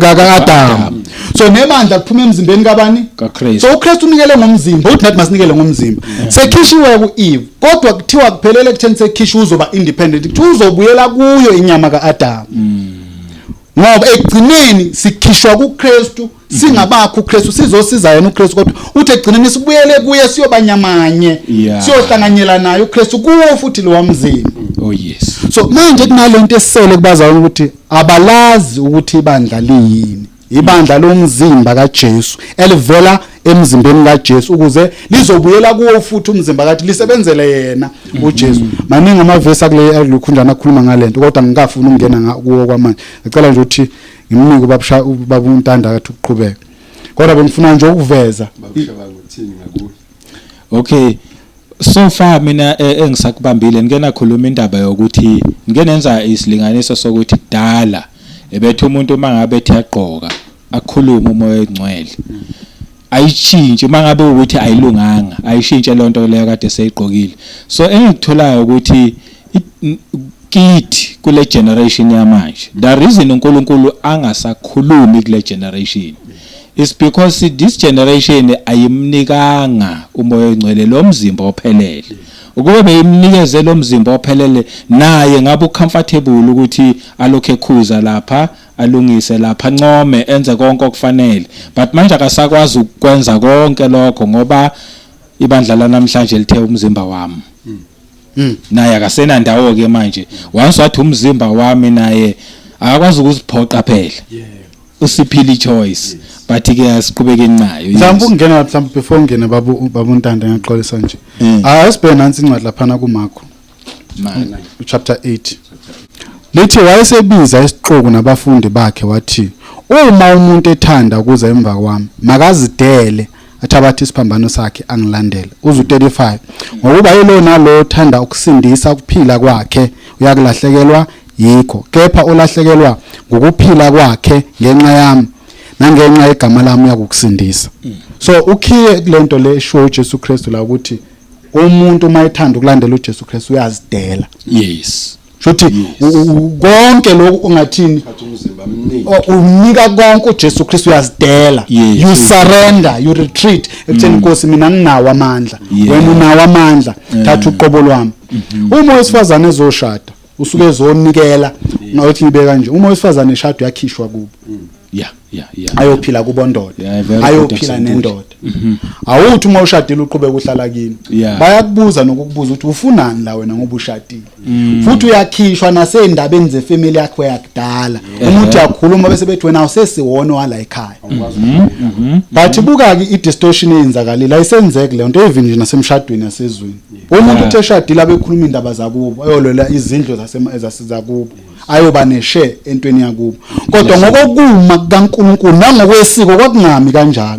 kaAdam so nebandla kuphuma emzimbeni kabani kaKristu so uKristu unikele ngomzimba uthi nathi masinikele ngomzimba sekhishiwe kuEve kodwa kuthiwa kuphelele kutheni sekhishi uzoba independent kuthi uzobuyela kuyo inyama kaAdam ngoba egcineni sikhishwa kuKristu singabakho uKristu sizosiza yena uKristu kodwa uthi egcineni sibuyele kuye siyobanyamanye siyohlanganyela naye uKristu kuwo futhi lo wamzimba Oh yes. So manje kunalento esele kubaza ukuthi abalazi ukuthi ibandla liyini. Ibandla lomzimba kaJesu elivela emzimbeni kaJesu ukuze lizobuyela kuwo futhi umzimba kathi lisebenzele yena uJesu. Maningi amavesi akule alukhunjana akhuluma ngalento kodwa ngikafuna ukungena kuwo kwamanje. Ngicela nje ukuthi ngimnike ubaba uNtanda kathi ukuqhubeka. Kodwa bengifuna nje ukuveza bakushaba ngothini ngakuwe. Okay. So far mina engisakubambile ngena khuluma indaba yokuthi ngenenza isilinganiso sokuthi kudala ebethu umuntu mangabe ethi yaqoka akhuluma umoya engcwele ayishintshe mangabe ukuthi ayilunganga ayishintshe lonto leyo kade seyiqokile. So engikutholayo ukuthi kithi kule generation yamanje the reason uNkulunkulu angasakhulumi kule generation is because this generation ayimnikanga umoya engcwele lo mzimba ophelele. Ukube beyimnikeze lo mzimba ophelele naye ngabe ucomfortable ukuthi alokhe ekhuza lapha alungise lapha ncome enze konke okufanele, but manje akasakwazi ukwenza konke lokho ngoba ibandla lanamhlanje lithe umzimba wami. Naye akasena ndawo ke manje once wathi umzimba wami naye akakwazi ukuziphoqa phela. Usiphili choice but ke asiqhubeke nayo. Mhlawumbe ungena mhlawumbe before ungene babu Ntanda ngiyaxolisa nje. Asibheke nansi incwadi laphana kuMarko chapter 8. Lithi wayesebiza isiqoku nabafundi bakhe wathi uma umuntu ethanda ukuza emva kwami makazidele athabathe isiphambano sakhe angilandele. Uzu 35 ngokuba yilo nalo othanda ukusindisa ukuphila kwakhe uyakulahlekelwa yikho kepha olahlekelwa ngokuphila kwakhe ngenxa yami nangenxa yegama lami uyakukusindisa. So ukhiye kulento le show uJesu Kristu la ukuthi umuntu mayethanda ukulandela uJesu Kristu uyazidela. Yes. Shothi konke lokho ungathini Thatha umzimba mningi. Unika konke uJesu Kristu uyazidela. You surrender, you retreat. Ekutheni Nkosi mina nginawo amandla. Wena unawo amandla. Thatha uqobo lwami. Uma owesifazane ezoshada usuke ezonikela ngathi ibe kanje. Uma owesifazane eshada uyakhishwa kubo. Ayophila kubondoda. Ayophila nendoda. Awuthi uma ushadile uqhubeka uhlala kini. Bayakubuza nokukubuza ukuthi ufunani la wena ngoba ushadile. Futhi uyakhishwa nasendabeni zefamily yakho yakudala. Umuntu yakhuluma bese bethi wena usesiwona wala ekhaya. But buka ke idistortion eyenzakalile ayisenzeke le nto even nje nasemshadweni nasezweni. Umuntu utheshadile abekhuluma indaba zakubo ayolwela izindlo zasezakubo. Ayoba neshare entweni yakubo. Kodwa ngokokuma kaNkulunkulu nangokwesiko kwakungami kanjalo.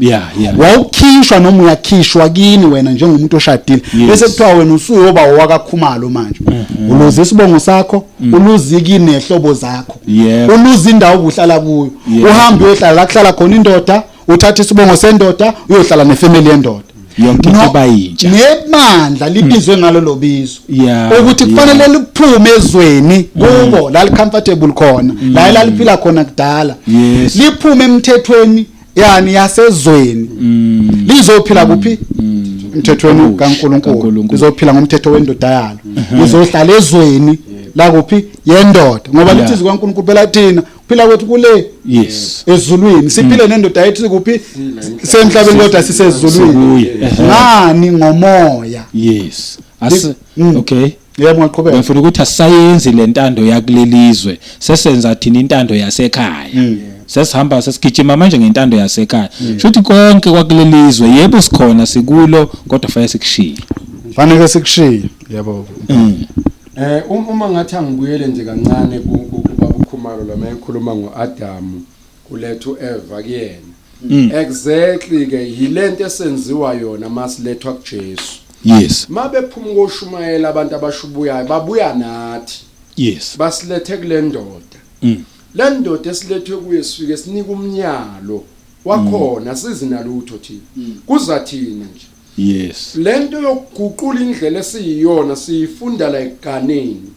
Wawukhishwa noma uyakhishwa kini wena njengomuntu oshadile bese kuthiwa wena usuyoba owakakhumalo manje. Uluza isibongo sakho, uluza ikini nehlobo zakho. Uluza indawo obuhlala kuyo. Uhambe uyohlala la kuhlala khona indoda, uthatha isibongo sendoda uyohlala nefamily yendoda. Yonke into bayintsha nebandla libizwe ngalo lobizo ukuthi kufanele liphume ezweni kubo la comfortable khona la laliphila khona kudala liphume emthethweni yani yasezweni lizophila kuphi emthethweni kaNkulunkulu lizophila ngomthetho wendoda yalo lizohlala ezweni la kuphi yendoda ngoba lithi zikaNkulunkulu phela thina phila kwethu kule ezulwini siphile nendoda yethu kuphi semhlabeni kodwa sisezulwini ngani ngomoya okay yebo ngaqhubeka ngifuna ukuthi asayenzi lentando yakulelizwe sesenza thina intando yasekhaya sesihamba sesigijima manje ngentando yasekhaya shothi konke kwakulelizwe yebo sikhona sikulo kodwa fanele sikushiye fanele sikushiye yebo uma ngathi angibuyele nje kancane kuBabukhumalo la mayekhuluma ngoAdam kulethu Eva kuyena exactly ke yilento esenziwa yona masilethwa kuJesu mabephuma koshumayela abantu abashubuyayo babuya nathi basilethe kule ndoda le ndoda esilethwe kuye sifike sinika umnyalo wakhona sizinalutho thina kuzathina nje lento yokuguqula indlela esiyiyona siyifunda la eganeni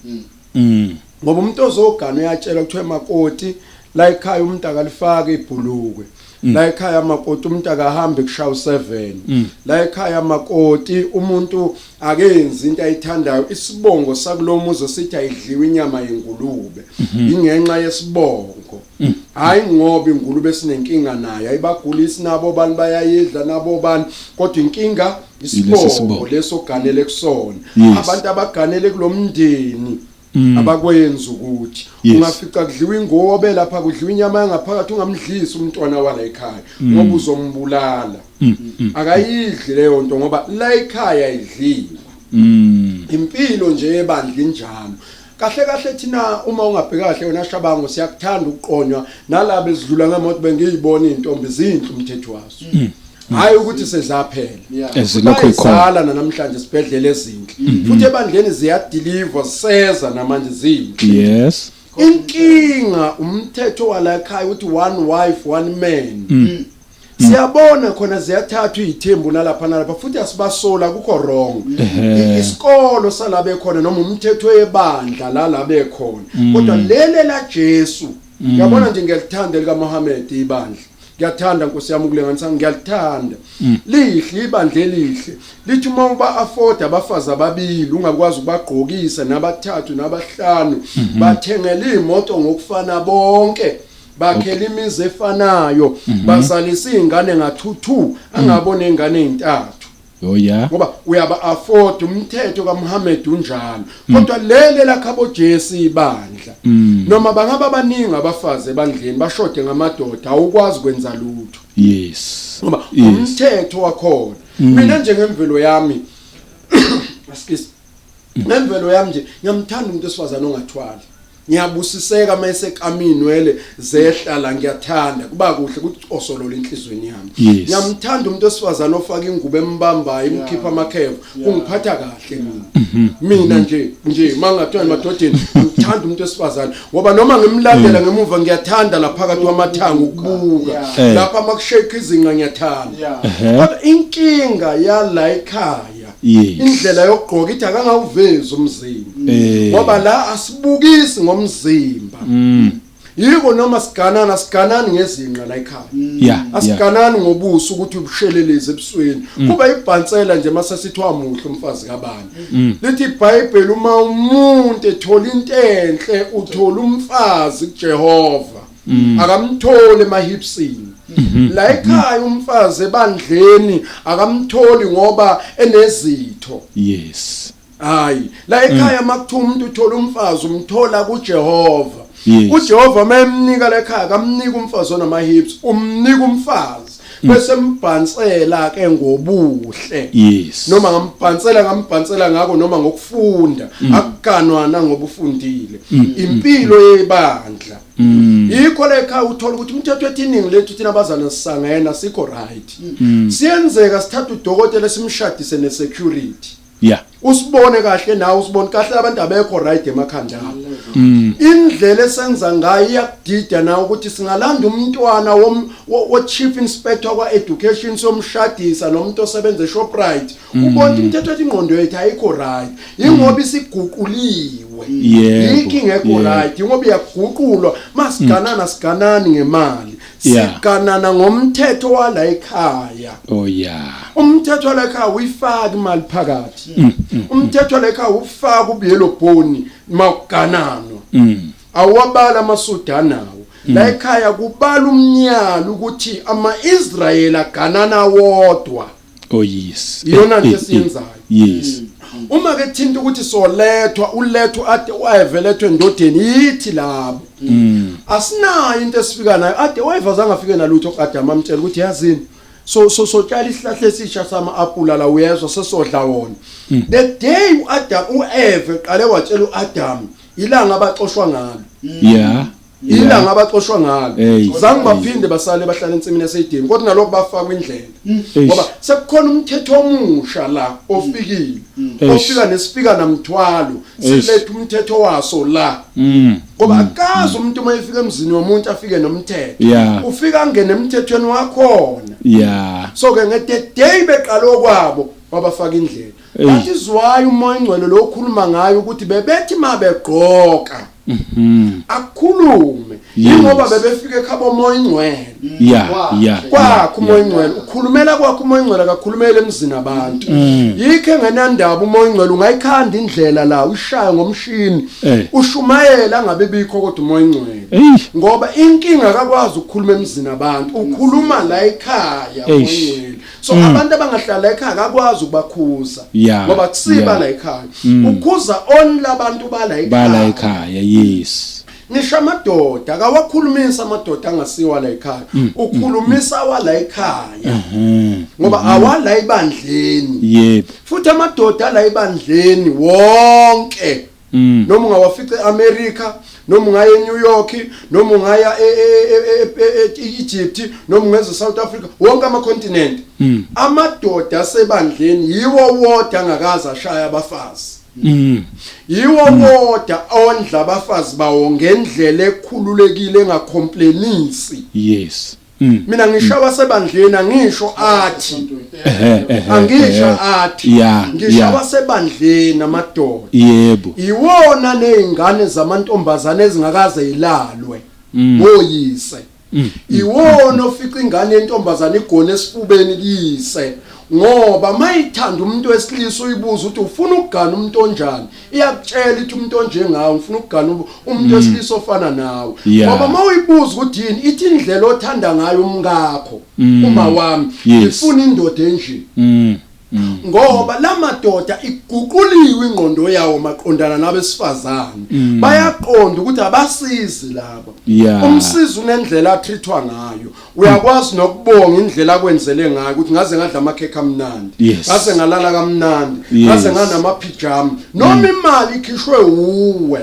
ngoba umuntu ozogana uyatshela ukuthi emakoti la ekhaya umuntu akalifaka ibhulukwe la ekhaya amakoti umuntu akahambe kushaya u7 la ekhaya amakoti umuntu akenzi into ayithandayo isibongo sakulomuzo sithi ayidliwe inyama yengulube ingenxa yesibongo hayi ngoba ingulube sinenkinga nayo ayibagulisi nabo bani bayayidla nabo bani kodwa inkinga isibongo leso ganele kusona abantu abaganele kulomndeni abakwenza ukuthi ungafica kudliwa ingobe lapha kudliwa inyama yangaphakathi ungamdlisi umntwana wala ekhaya ngoba uzombulala akayidli leyo nto ngoba la ekhaya idliwa impilo nje ebandla injalo kahle thina uma ungabheka kahle wena Shabangu siyakuthanda ukuqonywa nalabo ezidlula ngemoto bengiyibona intombi zinhle umthetho wazo hayi ukuthi sezaphela ezilokho ikhona namhlanje sibhedlela ezinhle futhi ebandleni ziyadeliver seza namanje zinhle yes inkinga umthetho wala ekhaya uthi one wife one man siyabona khona ziyathathwa izithembu nalapha futhi asibasola kukho wrong isikolo salabe khona noma umthetho webandla labe khona kodwa lele la Jesu yabona nje ngiyalithanda lika Muhammad ibandla ngiyathanda Nkosi yami ukulenganisa ngiyalithanda lihle ibandla elihle lithi uma uba afford abafazi ababili ungakwazi ukubagqokisa nabathathu nabahlanu bathengele imoto ngokufana bonke bakhela imizi efanayo bazalisa izingane nga2 angabone izingane ezintathu yeah ngoba uyaba afford umthetho kaMuhammad unjalo kodwa lele lakhabo Jesu ibandla noma bangaba baningi abafazi ebandleni bashode ngamadoda awukwazi kwenza lutho yes ngoba umthetho wakhona mina njengemvelo yami asikisi nemvelo yami nje ngiyamthanda umuntu esifazana ongathwali ngiyabusiseka mayese kaminwele zehlala ngiyathanda kuba kuhle ukuthi osolola inhlizweni yami ngiyamthanda umuntu esifazana ofaka ingubo embambayo imkhipha amakhevu ungiphatha kahle mina nje mangathiwa emadodeni ngithanda umuntu esifazana ngoba noma ngimlandela ngemuva ngiyathanda la phakathi kwamathango ukubuka lapha makushake izinqa ngiyathanda kodwa inkinga yala ekhaya indlela yokugqoka ithi akangawuvezi umzimba ngoba la asibukisi ngomzimba yiko noma siganani ngezinqa la ekhaya asiganani ngobuso ukuthi ubusheleleze ebusweni kuba ibhansela nje masasithwa muhle umfazi kabani lithi iBhayibheli uma umuntu ethola into enhle uthola umfazi kuJehova akamtholi emahipsini la ekhaya umfazi ebandleni akamtholi ngoba enezitho yes hayi la ekhaya makuthiwa umuntu uthola umfazi umthola kuJehova uJehova mayemnika la ekhaya akamnika umfazi onamahips umnika umfazi bese mbhansela ke ngobuhle yes noma ngambhansela ngako noma ngokufunda akuganwana ngoba ufundile impilo yebandla yikho lekha uthola ukuthi umthetho ethiningi lethu thina abazana sisangena sikho right siyenzeka sithatha udokotela simshadise nesecurity usibone kahle nawe usibone kahle abantu abekho right emakhanda indlela esenza ngayo iyakudida nawe ukuthi singalanda umntwana wo chief inspector kwa education somshadisa nomuntu osebenza eShoprite ubona umthetho ethi ingqondo yethu ayikho right ingoba isiguquliwe yiki ngekho right ingoba iyaguqulwa masiganani ngemali siganana ngomthetho wala ekhaya umthetho wala ekhaya uyifaka imali phakathi umthetho wala ekhaya ufaka ubuyelo boni mawuganano awabala amasudana nawo la ekhaya kubala umnyalo ukuthi ama-Israyeli aganana wodwa yes iyona nje siyenzayo yes uma ke thinta ukuthi solethwa ulethwa ade wayevelethwe endodeni yithi labo asinayo into esifika nayo ade wayevazanga afike nalutho kaDama amtshela ukuthi yazini so tshali isihlahla esisha sama-apula la uyezwa sesodla wona the day uEve qale watshela uAdam ilanga abaxoshwa ngalo ilanga abaxoshwa ngalo zange baphinde basale bahlala ensimini eseyidini kodwa nalokho bafaka indlela ngoba sekukhona umthetho omusha la ofikile ofika nesifika namthwalo silethe umthetho waso la ngoba akazi umuntu uma efika emzini womuntu afike nomthetho ufika ngene emthethweni wakhona so ke ngete day beqalo kwabo wabafaka indlela bathi izwayo umoya ingcwele lo okhuluma ngayo ukuthi bebethi mabegqoka akukhulume ingoba bebefika ekhabo umoya ingcwele kwakho umoya ingcwele ukhulumela kwakho umoya ingcwele akakhulumela emzini abantu yikho ngenandaba umoya ingcwele ungayikhanda indlela la ushaya ngomshini ushumayela ngabe bikho kodwa umoya ingcwele ngoba inkinga akakwazi ukukhuluma emzini abantu ukhuluma la ekhaya umoya ingcwele so abantu abangahlala ekhaya akwazi ukubakhuza ngoba kusiba la ekhaya ukhuza on labantu bala ekhaya yes ngisho amadoda akawakhulumisa amadoda angasiwa la ekhaya ukhulumisa wala ekhaya ngoba awala ibandleni yebo futhi amadoda la ibandleni wonke noma ungawafica eAmerica noma ungaya eNew York noma ungaya eEgypt noma ungeze South Africa wonke amakontinent amadoda asebandleni yiwo wodwa angakaza ashaya abafazi yiwo wodwa ondla abafazi bawo ngendlela ekhululekile engacomplainisi yes mina ngishawa sebandleni angisho athi angisho athi ngishawa sebandleni amadoda yebo iwona nezingane zamantombazane ezingakaze ilalwe boyise iwona ofica ingane yentombazane igone esifubeni kuyise ngoba mayithanda umuntu wesilisa uyibuza ukuthi ufuna ukugana umuntu onjani iyakutshela ukuthi umuntu onjengawe ufuna ukugana umuntu wesilisa ofana nawe ngoba mawuyibuza ukuthi yini ithi indlela othanda ngayo umngakho uma wami ngifuna indoda enje ngoba lamadoda iguquliwe ingqondo yawo maqondana nabesifazane bayaqonda ukuthi abasizi laba umsizi unendlela atrithwa ngayo uyakwazi nokubonga indlela akwenzele ngayo ukuthi ngaze ngadla amakhekhe amnandi ngaze ngalala kamnandi ngaze nganamapijama noma imali ikhishwe uwe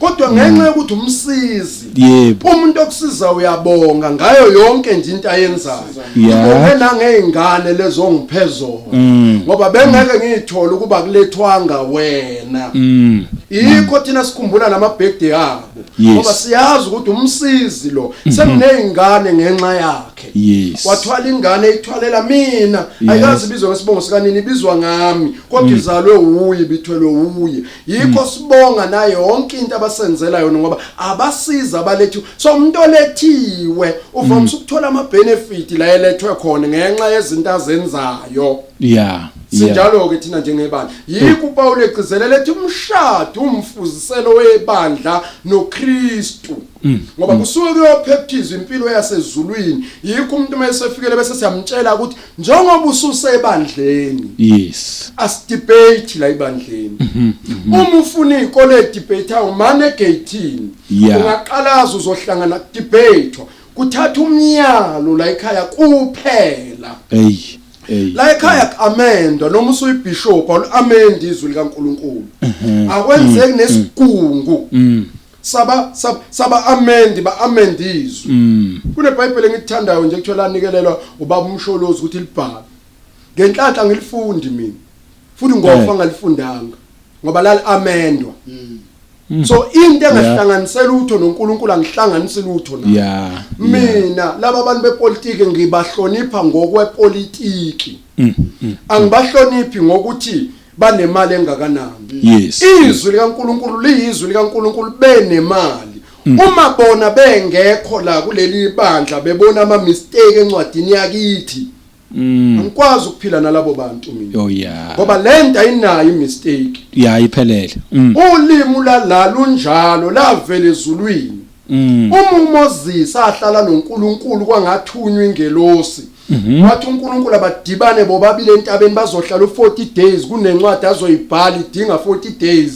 kodwa ngenxa yokuthi umsizi umuntu okusiza uyabonga ngayo yonke nje into ayenzayo ubonge nangezingane lezo ngiphezo ngoba bengeke ngithola ukuba kulethwanga wena yikho thina sikhumbula nama birthday yabo ngoba siyazi ukuthi umsizi lo sekunezingane ngenxa yakhe wathwala ingane ithwalela mina ayikazi ibizwa ngesibongo sikanini ibizwa ngami kodwa izalwe uye bithelwe uye yikho sibonga naye yonke into abasenzela yona ngoba abasiza abalethu so umuntu olethiwe uvamisa ukuthola ama benefit la elethwe khona ngenxa yezinto azenzayo sinjalo ke thina njengebandla yikho uPaul egcizelela ethi umshado umfuziselo webandla noKristu ngoba kusuke kuyophephthizwa impilo yasezulwini yikho umuntu mayesefikele bese siyamtshela ukuthi njengoba ususebandleni asidebate la ibandleni uma ufuna ikole debate awumane egate ungaqalaza uzohlangana debate kuthatha umnyalo la ekhaya kuphela la ekhaya amendwa noma usuyibishop awulamenda izwi likaNkuluNkulu akwenzeki nesigungu saba amendi ba amendizwe kune bible engithandayo nje kuthola nikelelwa ubaba umsholozi ukuthi libhala ngenhlanhla ngilifundi mina futhi ngofa ngalifundanga ngoba la amendwa so into engahlanganisela utho noNkulunkulu angihlanganisi lutho na mina laba abantu bepolitiki ngibahlonipha ngokwepolitiki angibahloniphi ngokuthi banemali engakanani izwi likaNkulunkulu liyizwi likaNkulunkulu benemali uma bona bengekho la kuleli bandla bebona ama mistake encwadini yakithi angikwazi ukuphila nalabo bantu mina ngoba lento ayinayo imistake iphelele ulimi la lunjalo lavela ezulwini uMoses ahlala noNkulunkulu kwangathunywa ingelosi wathi uNkulunkulu abadibane bobabili entabeni bazohlala u40 days kunencwadi azoyibhala idinga 40 days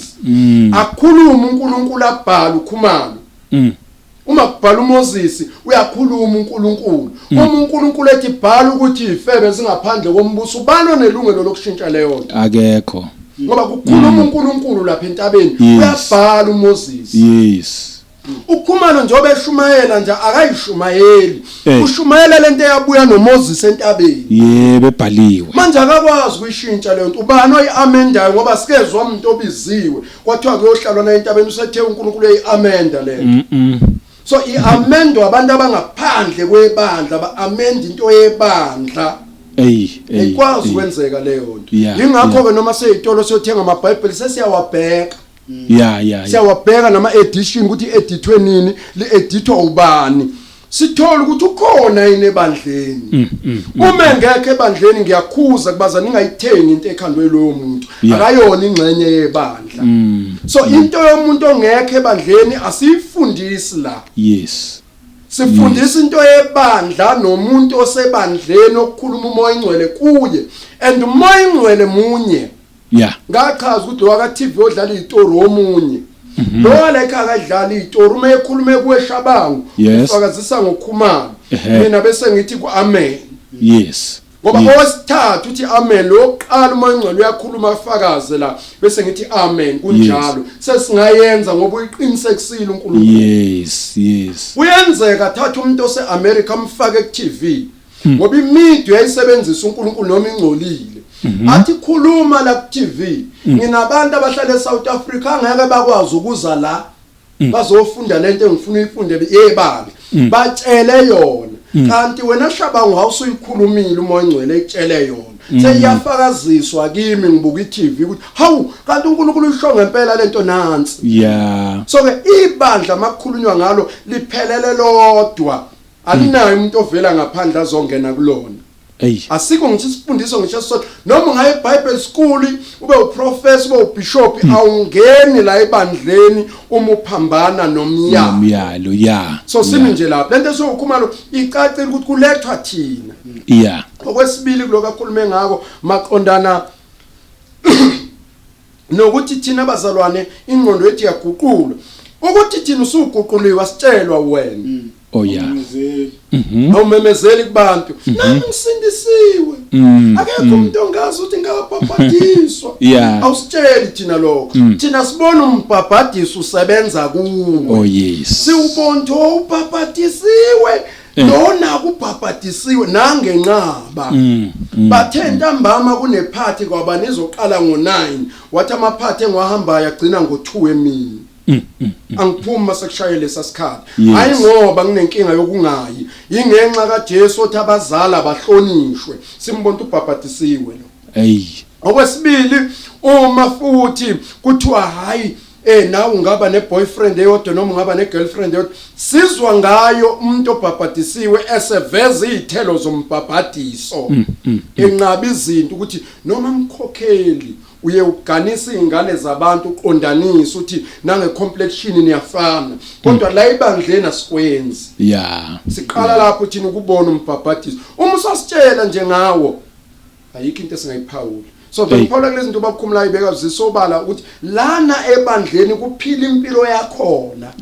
akhuluma uNkulunkulu abhala ukhumalo uma kubhala uMoses uyakhuluma uNkulunkulu uNkulunkulu ethi bhala ukuthi ifebe singaphandle kombuso ubalo nelungelo lokushintsha leyo nto akekho ngoba kukhuluma uNkulunkulu lapha entabeni uyabhala uMoses ukhumalo njobe eshumayela nje akayishumayeli ushumayela lento eyabuya noMoses entabeni ebhaliwe manje akakwazi ukuyishintsha leyo nto ubani oyiamendayo ngoba sikezwe umuntu obiziwe kwathiwa kuyohlalwa na entabeni usethe uNkulunkulu eyiamenda leyo so iamendo abantu abangaphandle kwebandla baamenda into yebandla ikwazi ukwenzeka leyo nto ingakho ke noma seyitolo siyothenga amabhayibheli sesiyawabheka siyawabheka nama edition ukuthi edithwe nini liedithwa ubani sithola ukuthi ukhona yini ebandleni uma engekho ebandleni ngiyakhuza kubaza ningayithengi into ekhandwe loyo muntu akayona ingxenye yebandla so into yomuntu ongekho ebandleni asifundisi la sifundisa into yebandla nomuntu osebandleni okukhuluma umoya ingcwele kuye and umoya ingcwele munye ngachaza ukuthi waka TV odlala izitori omunye lo like akadlala izitori uma ekhuluma kuweshabangu ufakazisa ngokukhumana mina bese ngithi ku amen ngoba osithathu uthi amen loqala umoya ingcwele uyakhuluma afakaze la bese ngithi amen kunjalo sesingayenza ngoba uyiqinisekisile uNkulunkulu uyenzeka thatha umuntu oseAmerica amfake ku TV ngoba imedia yayisebenzisa uNkulunkulu noma ingcolile athi khuluma la ku TV nginabantu abahlala eSouth Africa angeke bakwazi ukuza la bazofunda lento engifuna uyifunde yebala batshele yona kanti wena Shabangu awusuyikhulumile umoya ingcwele ekutshele yona seyiyafakaziswa kimi ngibuka iTV ukuthi hawu kanti uNkulunkulu usho ngempela lento nansi so ke ibandla makukhulunywa ngalo liphelele lodwa alinayo umuntu ovela ngaphandle azongena kulona asikho ngithi sifundiso ngisho sodwa noma ngaye eBible school ube uprofessor ube ubishop awungeni la ebandleni uma uphambana nomyalo so simi nje lapha lento sokukhuluma lo icacile ukuthi kulethwa thina okwesibili kuloko akhulume ngako maqondana nokuthi thina abazalwane ingqondo yethu yaguqulwa ukuthi thina usuguquliwe asitshelwa wena awumemezeli kubantu nami ngisindisiwe akekho umuntu ongazi ukuthi ngabhabhadiswa awusitsheli thina lokho thina sibona umbhabhadiso usebenza kuwo siwubonto ubhabhadisiwe lona kubhabhadisiwe nangenqaba bathe ntambama kunephathi kwaba nizoqala ngo9 wathi amaphathi engiwahambayo agcina ngo2 emini angiphuma sekushayele sasikhathi hayi ngoba nginenkinga yokungayi ingenxa kaJesu othi abazali abahlonishwe simbona ubhabhadisiwe lo okwesibili uma futhi kuthiwa hayi nawe ungaba neboyfriend eyodwa noma ungaba negirlfriend eyodwa sizwa ngayo umuntu obhabhadisiwe eseveza izithelo zombhabhadiso enqaba izinto ukuthi noma mkhokheli uye uganisa izingane zabantu uqondanisa uthi nange complexion niyafana kodwa la ibandleni asikwenzi siqala lapho thina ukubona umbhabhadiso uma usasitshela nje ngawo ayikho into esingayiphawula so bengiphawula kulezi zinto babukhumulayo ibeka zisobala ukuthi lana ebandleni kuphila impilo yakhona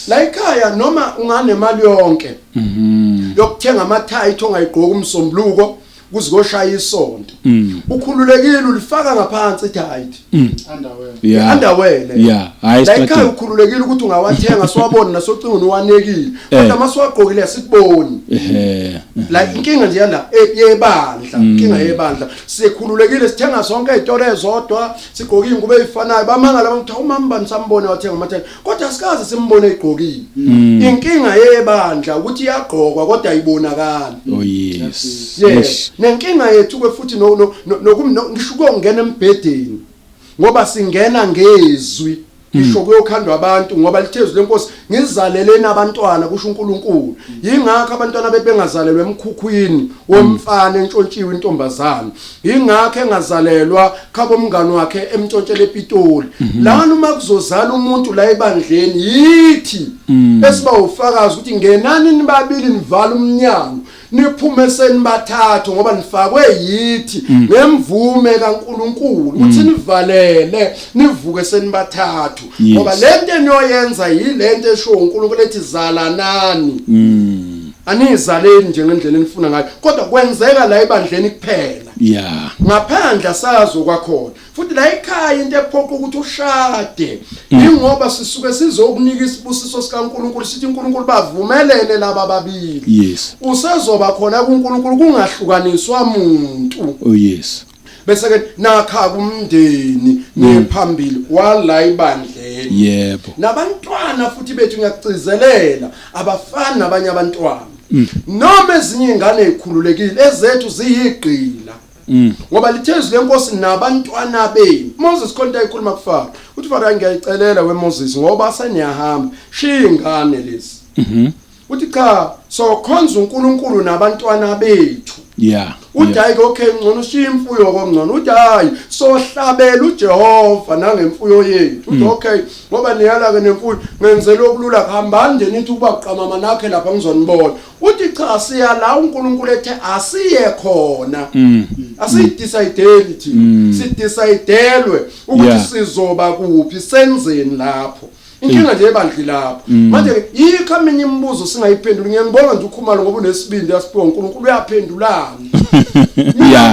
la ekhaya noma unganemali yonke yokuthenga amathayi ongayigqoka umsombuluko kuzigoshaya isonto ukhululekile ulifaka ngaphansi ithayithi underwear hayi like ukhululekile ukuthi ungawathenga siwabona nasocingweni uwanekile kodwa masiwagqokile sikuboni like inkinga nje yala yebandla inkinga yebandla sikhululekile sithenga zonke izitoro ezodwa sigqoka ingubo ezifanayo bamangala ukuthi umamba nisambone wathenga amathayi kodwa sikaze simbone egqokile inkinga yebandla ukuthi iyagqokwa kodwa ayibonakali nenkinga yethu ke futhi ngisho ukungena embhedeni ngoba singena ngezwi isho kuyokhandwa abantu ngoba lithezu lenkosi ngizaleleni abantwana kusho uNkulunkulu yingakho abantwana bebengazalelwa emkhukhwini womfana entshontshiwe intombazana yingakho engazalelwa khabo umngani wakhe emtshontshele ePitoli lana uma kuzozala umuntu la ebandleni yithi esiba ufakazi ukuthi ngenani nibabili nivala umnyango niphume senibathathu ngoba nifakwe yithi ngemvume kaNkulunkulu ukuthi nivalele nivuke senibathathu ngoba lento eniyoyenza yilento esho uNkulunkulu ethi zalanani anizaleni nje ngendlela enifuna ngayo kodwa kwenzeka la ebandleni kuphela ngaphandle sazo kwakhona futhi la ekhaya into ephoqa ukuthi ushade ingoba sisuke sizokunika isibusiso sikaNkulunkulu sithi uNkulunkulu bavumelene laba babili usezoba khona kuNkulunkulu kungahlukaniswa umuntu bese ke nakha kumndeni nephambili wala ibandleni nabantwana futhi bethu ngiyacicizelela abafana nabanye abantwana noma ezinye ingane ezikhululekile ezethu ziyigqila ngoba lithezu lenkosi nabantwana benu Moses konke ayikhuluma kufaka uthi Faro ngiyayicelela weMoses ngoba seniyahamba shiya ingane lezi uthi cha so khonza uNkulunkulu nabantwana bethu uthi hayi okay ngcono ushiya imfuyo kongcono uthi hayi sohlabela uJehova nangemfuyo yethu uthi okay ngoba niyala ke nemfuyo ngenzela okulula kuhambani nje nithi ukuba qamama nakhe lapha ngizonibona uthi cha siya la uNkulunkulu ethe asiye khona asidecide thina sidecidelwe ukuthi sizoba kuphi senzeni lapho inkinga nje ebandli lapho manje yikho aminye imibuzo singayiphenduli ngiyangibonga nje ukhumalo ngoba unesibindi yasiphiwa uNkulunkulu uyaphendulana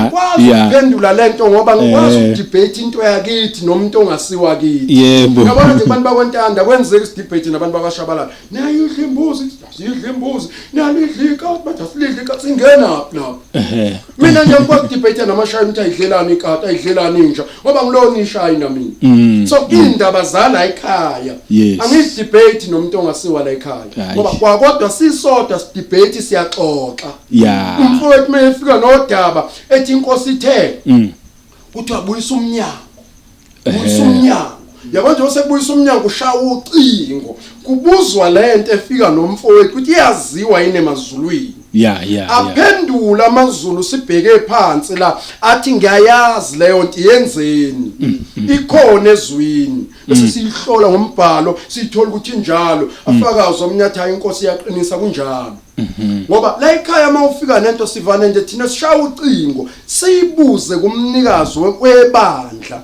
ukuphendula lento ngoba ngikwazi ukudebate into yakithi nomuntu ongasiwa kithi yebo yabona nje abantu bakweNtanda kwenzeka isidebate nabantu bakwaShabalala nayidla imbuzi sidla imbuzi nalidlika bathi asilidlika singena lapho mina nje ngikudebate namashayi ukuthi ayidlelani ikati ayidlelani inja ngoba ngilona ishayi na mina so indaba zala ekhaya angidebate nomuntu ongasiwa la ekhaya ngoba kwakodwa sisodwa sidebate siyaxoxa umfowethu mayefika nodaba ethi inkosi ithe uthi abuyisa umnyango ubuyisa umnyango yabo nje osebuyisa umnyango ushaya ucingo kubuzwa lento efika nomfowethu ukuthi iyaziwa yini emazulwini aphendula amazulu sibheke phansi la athi ngiyayazi leyo nto yenzeni ikhona ezwini bese sihlola ngombhalo sithola ukuthi njalo afakaza omnyathi inkosi yaqinisa kunjalo ngoba la ekhaya mawufika nento sivane nje thina sishaya ucingo siyibuze kumnikazi webandla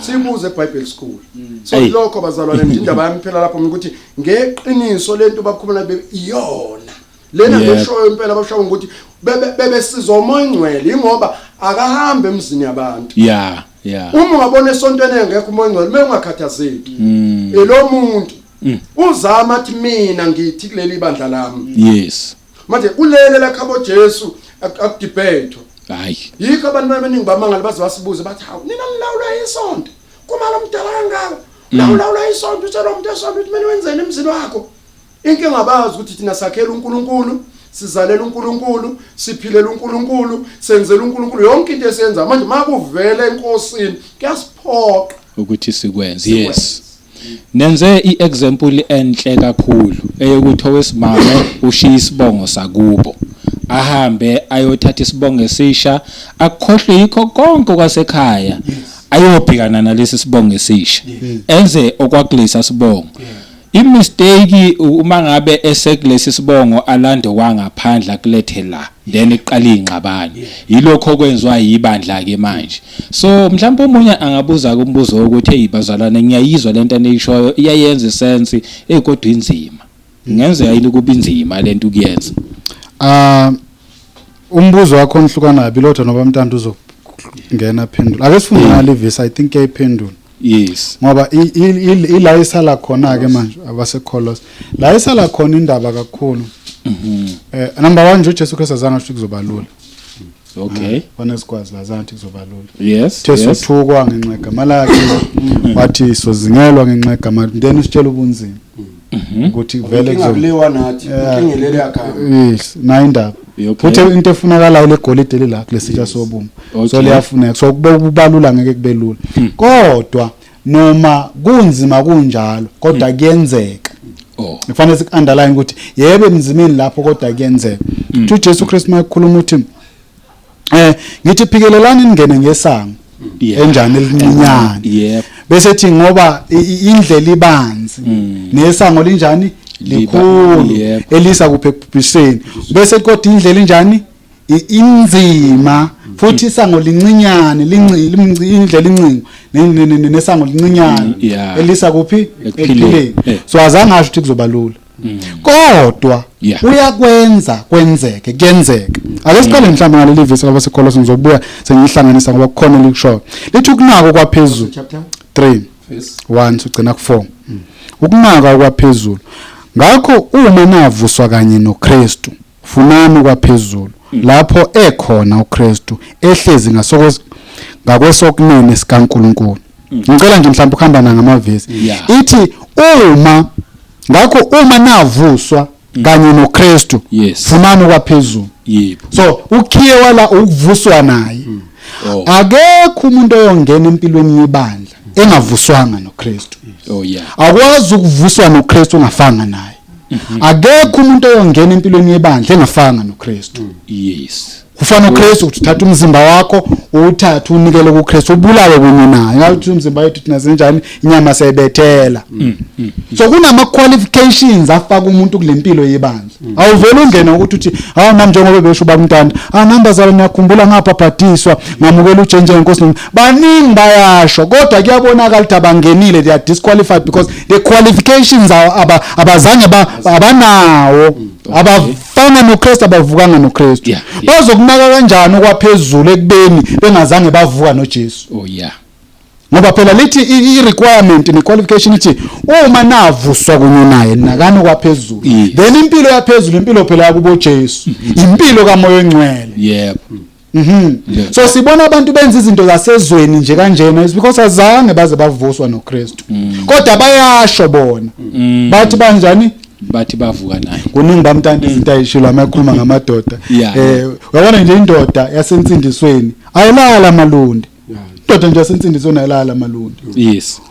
siyibuze eBible school so lokho bazalwane nje indaba yami phela lapho ukuthi ngeqiniso lento bakhuluma iyona lena ngeshoyo impela abashawo ukuthi bebe sizomoya ingcwele ingoba akahambe emzini yabantu uma ungabona esontweni engekho umoya ingcwele uma ungakhathazeki lo muntu uzama athi mina ngithi kuleli bandla lami manje kulele la khabo Jesu akudebate hayi yikho abantu abaningi bamangala baze basibuze bathi hawu nina nilawula isonto kumala umdala kangaka lawula isonto utshela umuntu esonto ukuthi mina wenzeni emzini wakho inkinga abazi ukuthi thina sakhela uNkulunkulu sizalela uNkulunkulu siphilela uNkulunkulu senzela uNkulunkulu yonke into esenza manje makuvela enkosini kuyasiphoqa ukuthi sikwenze nenze iexample enhle kakhulu eyokuthi owesimame ushiya isibongo sakubo ahambe ayothatha isibongo esisha akukhohlwe yikho konke kwasekhaya ayobhekana nalesi sibongo esisha enze okwakulesa sibongo imistake uma ngabe esekulesi sibongo alande wangaphandla kulethe la then iqala ingxabano yilokho okwenzwa yibandla ke manje so mhlawumbe umunye angabuza kumbuzo ukuthi eyibazalwane ngiyayizwa lento aneyishoyo iyayenza sense ekodwa inzima ngenze yini kuba inzima lento kuyenza umbuzo wakho onhlukana nabi lodwa noba umntando uzongena phendula ake sifunde ngalivisi I think ayiphendula ngoba ila isala khona ke manje abasekholos la isala khona indaba kakhulu number 1 nje Jesu Kristu azange asho kuzobalula wanesikwazi lazanti kuzobalula thesithukwa ngenxa igama lakhe wathi sozingelwa ngenxa igama then usitshela ubunzima ukuthi vele kuzolewa nathi ingelele yakha na indaba futhi into efunakalayo legolide lelakho lesitsha sobumba so liyafuneka so kubalula ngeke kube lula kodwa noma kunzima kunjalo kodwa kuyenzeka kufanele sikunderline ukuthi yebo emzimini lapho kodwa kuyenzeka uthi Jesu Kristu mayikhuluma uthi ngithi phikelelani ningene ngesango enjani elincinyane bese ethi ngoba indlela ibanzi nesango linjani likhulu elisa kuphe kubhiseni bese kodwa indlela enjani inzima futhi isango lincinyane indlela incingo nesango lincinyane elisa kuphi ephileni so azange asho ukuthi kuzobalula kodwa uyakwenza kwenzeke kuyenzeka ake siqale mhlawumbe ngaleli verse labaseKolose ngizobuya sengihlanganisa ngoba kukhona likusho lithi ukunaka kwaphezulu chapter 3 1 ugcina ku4 ukunaka kwaphezulu ngakho uma navuswa kanye noKristu funani kwaphezulu lapho ekhona uKristu ehlezi ngakwesokunene sikaNkulunkulu ngicela nje mhlawumbe ukhamba ngamavesi ithi uma navuswa kanye noKristu funani kwaphezulu so ukhiye wala ukuvuswa naye akekho umuntu oyongena empilweni yebandla engavuswanga noKristu akwazi ukuvuswa noKristu ungafanga naye akekho umuntu oyongena empilweni yebandla engafanga noKristu ufana uKristu uthatha umzimba wakho uthatha unikele kuKristu ubulawe kunye naye ngathi umzimba wethu thina senjani inyama sayibethela so kunama qualifications afaka umuntu kulempilo yebandla awuvela ungena ukuthi uthi nami njengoba besho bamntanda namba zalo ngiyakhumbula ngaphapadiswa ngamukela ujenje inkosi baningi bayasho kodwa kuyabonakala ukuthi abangenile they are disqualified because the qualifications abazange abanawo abafana noKristu abavukanga noKristu bazokunaka kanjani okwaphezulu ekubeni bengazange bavuka noJesu ngoba phela lithi i-requirement ne-qualification ithi uma navuswa kunye naye nakani okwaphezulu then impilo yaphezulu impilo phela yakubo Jesu impilo kaMoya Ongcwele so sibona abantu benza izinto zasezweni nje kanjena is because azange baze bavuswa noKristu kodwa bayasho bona bathi banjani bathi bavuka naye kuningi bamntanda izinto ayishilo amakhuluma ngamadoda uyabona nje indoda yasensindisweni ayilala amalundi indoda nje yasensindisweni ayilala amalundi yes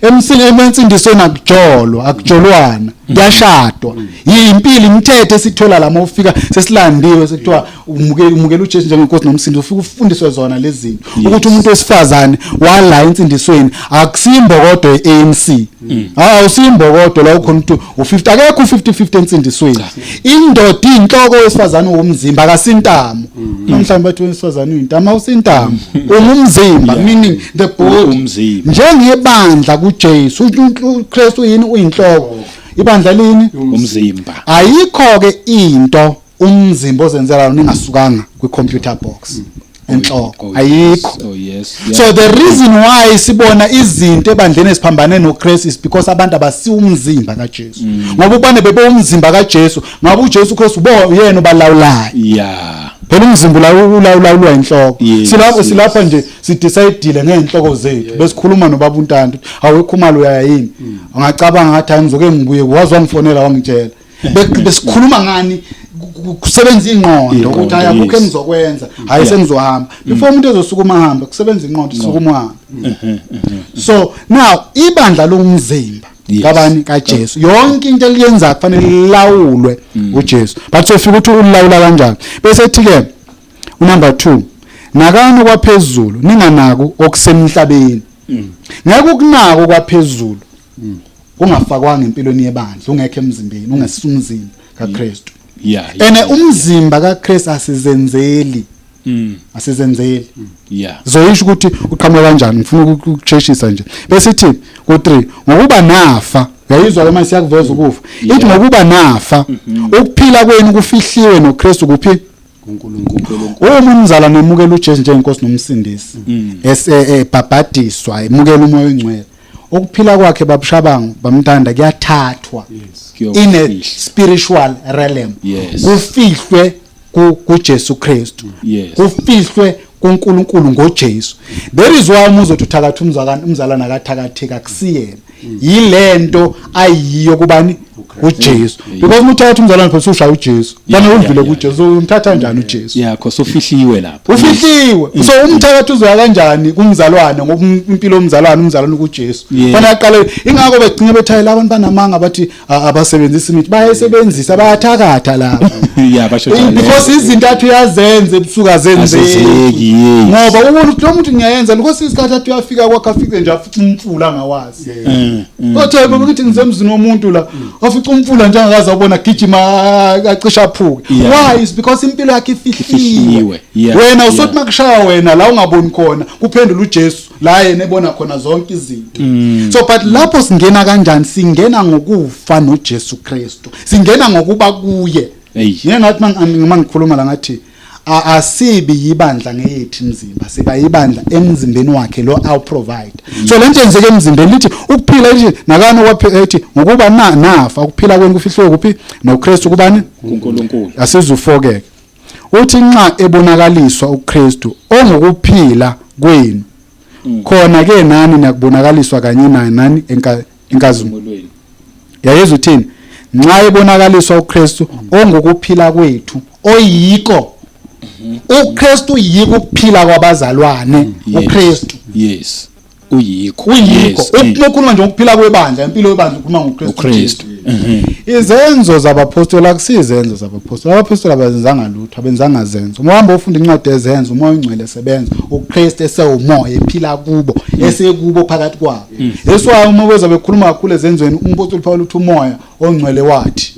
emsindisweni akujolwana kuyashadwa yimpilo imithetho esithola la mawufika sesilandiwe sekuthiwa umukela uJesu njengenkosi nomsindisi ufika ufundiswe zona lezi zinto ukuthi umuntu wesifazane wala insindisweni akusimbokodo yeANC awusimbokodo la ukhona umuntu u50 akekho u50-50 insindisweni indoda inhloko wesifazane umzimba akasintamo mhlawumbe bathi wesifazane uyintamo awusintamo umzimba meaning the body njengebandla kuJesu uKristu yini uyinhloko ibandla lini umzimba ayikho ke into umzimba ozenzela ningasukanga kwi-computer box enhloko ayikho so the reason why sibona izinto ebandleni esiphambane noKristu is because abantu abasiwa umzimba kaJesu ngoba ubane bebe umzimba kaJesu ngabe uJesu Kristu yena obalawulayo phela umzimba ulawulwa inhloko silapha nje sidecide ngeenhloko zethu besikhuluma nobaba uNtando awukhumalo uyayini angacabanga ngathi angizoke ngibuye wazi wangifonela wangitshela besikhuluma ngani kusebenza ingqondo ukuthi ayakho engizokwenza hayi sengizohamba before umuntu ezosukuma hamba kusebenza ingqondo sukuma hamba so now ibandla lomzimba kabani kaJesu yonke into eliyenza kufanele lilawulwe uJesu but sofika ukuthi ulawula kanjani bese ethi ke number 2 nakani kwaphezulu ninganako okusemhlabeni ngeke ukunako kwaphezulu ungafakwanga empilweni yebandla ungekho emzimbeni ungasumzimba kaKristu ene umzimba kaKristu asizenzeli asizenzeli zoyisho ukuthi uqhamuka kanjani ngifuna ukucheshisa nje bese ithi ku3 ngokuba nafa uyayizwa ke manje siyakuveza ukufa ithi ngokuba nafa ukuphila kwenu kufihliwe noKristu kuphi kuNkulunkulu umzala nemukela uJesu njengenkosi nomsindisi babhadiswa emukela uMoya Ongcwele ukuphila kwakhe babushabangu bamntanda kuyathathwa in a spiritual realm kufihlwe kuJesu Kristu kufihlwe kuNkulunkulu ngoJesu there is why umuzothi uthakatha umzalana akathakatheka kusiyena yilento ayiyo kubani uJesu because umthatha umzalana phela ushaya uJesu bani uvile kuJesu umthatha kanjani uJesu because ufihliwe lapho ufihliwe so umthatha uzoya kanjani kumzalwana ngoba impilo umzalwana kuJesu bana yaqala ingakho begcine bethayela abantu banamanga bathi abasebenzisa imithi bayayisebenzisa bayathakatha lapho basho because izintathu yazenze ebusuka zenzeki ngoba ubona lo muntu ngiyayenza because isikhathi athi uyafika kwakhe afike nje afica umfula ngawazi kodwa baba ngithi ngizemzini womuntu la afica umfula nje angakaza ubona gijima acisha aphuke why is because impilo yakhe ifihliwe wena usothi makushaya wena la ungaboni khona kuphendula uJesu la yena ebona khona zonke izinto so but lapho singena kanjani singena ngokufa noJesu Kristu singena ngokuba kuye yena ngathi mangikhuluma la ngathi asibi yibandla ngeyethu imizimba siba yibandla emzimbeni wakhe lo awu provide so lento yenzeke emzimbeni lithi ukuphila lithi nakani okwaphela ngokuba nafa ukuphila kwenu kufihlwe kuphi noKristu kubani kuNkulunkulu asizufokeke uthi nxa ebonakaliswa uKristu ongokuphila kwenu khona ke nani nakubonakaliswa kanye nani enkazimulweni yayezwe uthini nxa ebonakaliswa uKristu ongokuphila kwethu oyiko uKristu yiko ukuphila kwabazalwane uKristu yes uyiko ukukhuluma nje ukuphila kwebandla impilo yebandla ukhuluma ngoKristu izenzo zabapostoli akusizenzo zabapostoli. Abapostoli abenzanga lutho, abenzanga zenzo. Uma uhamba ufunda incwadi ezenzo, umoya ongcwele esebenza, uKristu esewumoya ephila kubo, esekubo phakathi kwabo. Yeswa uma beza bekhuluma kakhulu ezenzweni, umpostoli Paul uthi umoya ongcwele wathi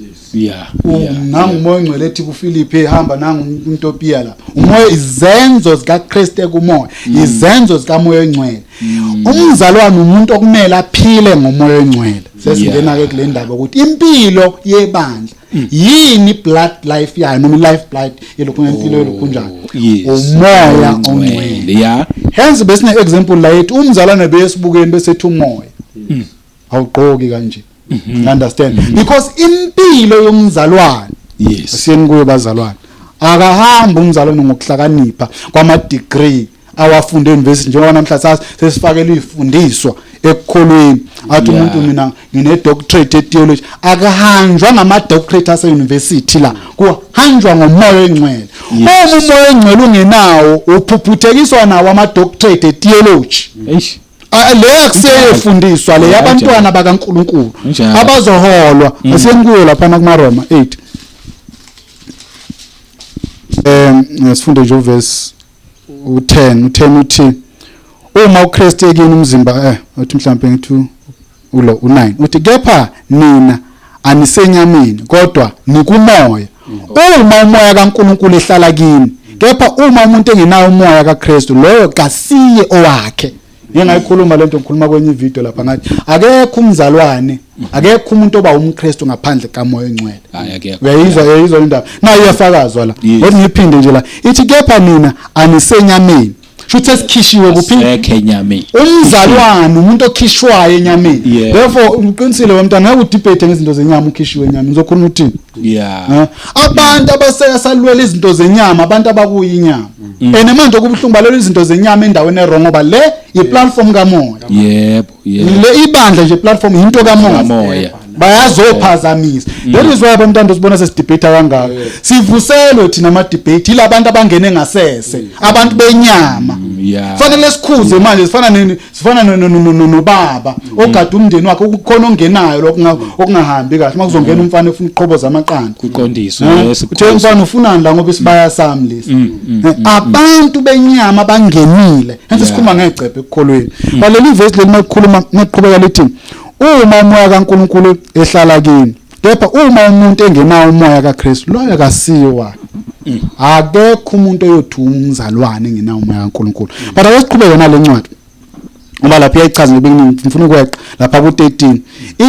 nangu umoya ongcwele ethi kuFilipi ehamba nangu uNtopia la. Umoya izenzo zikaKristu ekumoya, izenzo zikamoya ongcwele. Umzalwane umuntu okumele aphile ngomoya ongcwele. Sesingena ke kule ndaba ukuthi impilo yebandla yini blood life yayo noma life blood yelokhu impilo yelokhu umoya ongcwele. Hence besine example la yethu umzalwane besibukeni besethu umoya awugqoki kanje. Understand? Because impilo yomzalwane asiyeni kuyo bazalwane akahamba umzalwane ngokuhlakanipha kwama degree awafunde university njengoba namhla sesifakela izifundiswa ekukholweni athi umuntu mina ngine doctorate theology akahanjwa ngama doctorate ase university la kuhanjwa ngomoya ongcwele. Uma umoya ongcwele ungenawo uphuphuthekiswa nawo ama doctorate theology. Le akuseyefundiswa le abantwana bakaNkulunkulu abazoholwa asiyengikuyo lapha na kumaRoma 8 sifunde nje uverse u10 uthi uma uKristu ekini umzimba uthi mhlambe ngithi ulo u9 uthi kepha nina anisenyamini kodwa nikumoya. Uma umoya kaNkulunkulu ehlala kini kepha uma umuntu engenayo umoya kaKristu loyo kasiye owakhe. Ngiyayikhuluma lento ngikhuluma kwenye video lapha ngathi akekho umzalwane akekho umuntu oba umKristu ngaphandle kamoya ongcwele. Uyayizwa indaba nayo iyafakazwa la kodwa ngiphinde nje la ithi kepha nina anisenyameni shuthi esikhishiwe kuphi umzalwane umuntu okhishwayo enyameni. Therefore uqinisile wemntana ngakudebate ngezinto zenyama ukhishiwe enyameni uzokhuluma uthini? Abantu abasesalwela izinto zenyama abantu abakuyinyama manje kubuhlungu balelo izinto zenyama endaweni errong ngoba le i-platform kamoya. Le ibandla nje platform into kamoya bayazophazamisa. That is why abantwana sibona sesidebate kangaka sivuselwe thina ama debate ilabantu abangene ngasese abantu benyama. Fanele sikhuze manje sifana nobaba ogada umndeni wakhe ukukhona ongenayo lokungahambi kahle makuzongena umfana efuna uqhoboza amaqanda kuqondiswa uthe umfana ufunani la ngoba isibaya sami lesi. Abantu benyama bangenile enze sikhuluma ngegcebe ekukholweni baleli verse leli makukhuluma maqhubeka lithi uma umoya kaNkulunkulu ehlala kini kepha uma umuntu engenawo umoya kaKristu loyo akasiwa. Akekho umuntu oyothuma umzalwane engenawo umoya kaNkulunkulu. But awesiqhubeke nale ncwadi ngoba lapha iyayichaza ngebeningi ngifuna ukweqa lapha ku13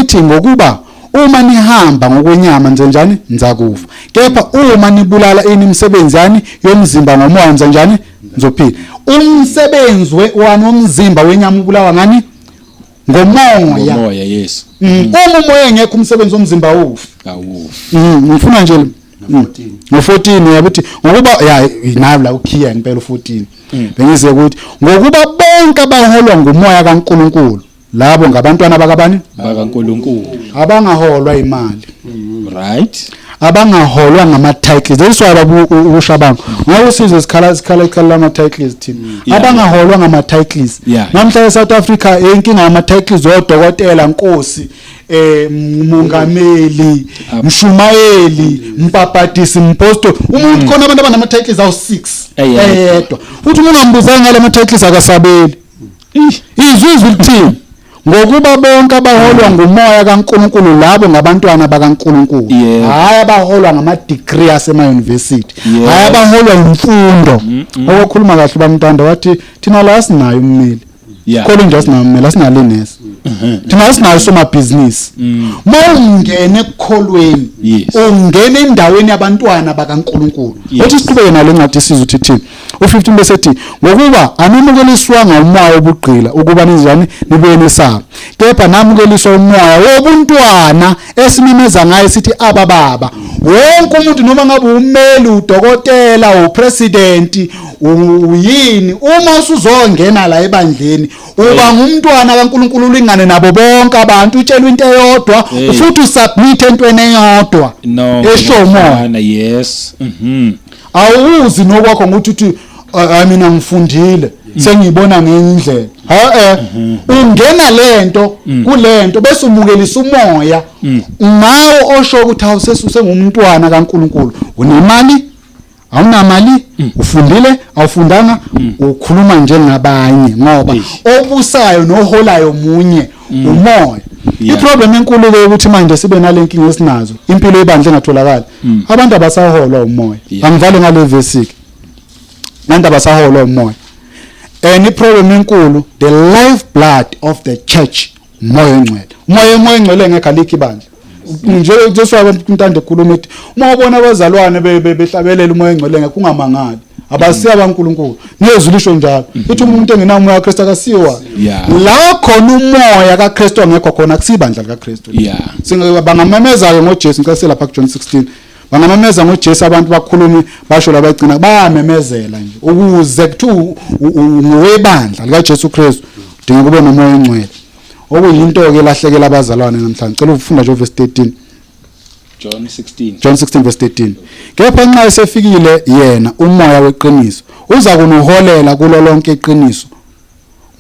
ithi ngokuba uma nihamba ngokwenyama njenjani nizakufa kepha uma nibulala imisebenzi yani yomzimba ngomoya njenjani nizophila. Umsebenzi womzimba wenyama ubulawa ngani? Ngomoya. Yes. Uma umoya engekho umsebenzi womzimba awufi. Ngifuna nje ngo14 uyabuthi ngokuba nayo la ukhiya ngempela u14 bengize ukuthi ngokuba bonke abaholwa ngumoya kaNkulunkulu labo ngabantwana bakabani bakaNkulunkulu abangaholwa imali. Right. Abangaholwa ngama titles eswaba ubushabango ngabe usizwe sikhala ama titles thina abangaholwa ngama titles namhla eSouth Africa inkinga ngama titles odokotela Nkosi umongameli Mshumayeli Mpapatisi Mposto umuntu khona abantu abanama titles awu6 eyedwa futhi ungambuzanga ngale ama titles akasabeli izizwe lithini ngokuba bonke abaholwa ngumoya kaNkulunkulu labo ngabantwana bakaNkulunkulu hayi abaholwa ngama degree asema university hayi abaholwa imfundo. Okukhuluma kahle bamntanda wathi thina la sinayo ummeli kholo nje sinayo ummeli asinalines thina sinayo soma business. Mawungene ekukholweni ungene endaweni yabantwana bakaNkulunkulu. Wathi siqhubeke nale ncwadi sizwe ukuthi thina u15 besethi ngokuba animukeliswanga umoya obugqila ukuba ninjani nibuye nesaba kepha namukeliswa umoya wobuntwana esimemeza ngaye sithi aba baba. Wonke umuntu noma ngabe ummeli udokotela upresident uyini uma usuzongena la ebandleni uba ngumntwana kaNkulunkulu ulingane nabo bonke abantu utshelwe into eyodwa futhi usubmit entweni eyodwa eshomo. Yes. Awuzi nokwakho ukuthi mina ngifundile sengiyibona ngendlela ungena lento kulento bese umukelisa umoya ngawo osho ukuthi awusesuse ngumntwana kaNkuluNkulu unemali awunamali ufundile awufundanga ukhuluma njengabanye ngoba obusayo noholayo munye umoya iproblem enkulu ke ukuthi manje sibe nalenkinga esinazo impilo ebandla engatholakala abantu abasaholwa umoya angivale ngale verse abantu abasaholwa umoya and iproblem enkulu the life blood of the church umoya engcwele umoya engcwele ngeke alikho ibandla nje Jesu abantande ekhuluma ethi uma ubona abazalwane behlabelela umoya engcwele ngeke ungamangali abasiya baNkulunkulu nezwi lisho njalo uthi umuntu engenayo umoya kaKristu akasiwa la khona umoya kaKristu angekho khona akusibandla likaKristu singabangamemeza ke ngoJesu ngicela lapha kuJohn 16 bangamemeza ngoJesu abantu bakhuluma basho labagcina bayamemezela nje ukuze kuthu ngowebandla likaJesu Kristu udinga kube nomoya engcwele okuyinto ke lahlekela abazalwane namhlanje cela ufunda nje verse 13 John 16 verse 13 kepha nxa esefikile yena umoya weqiniso uza kunuholela kulo lonke iqiniso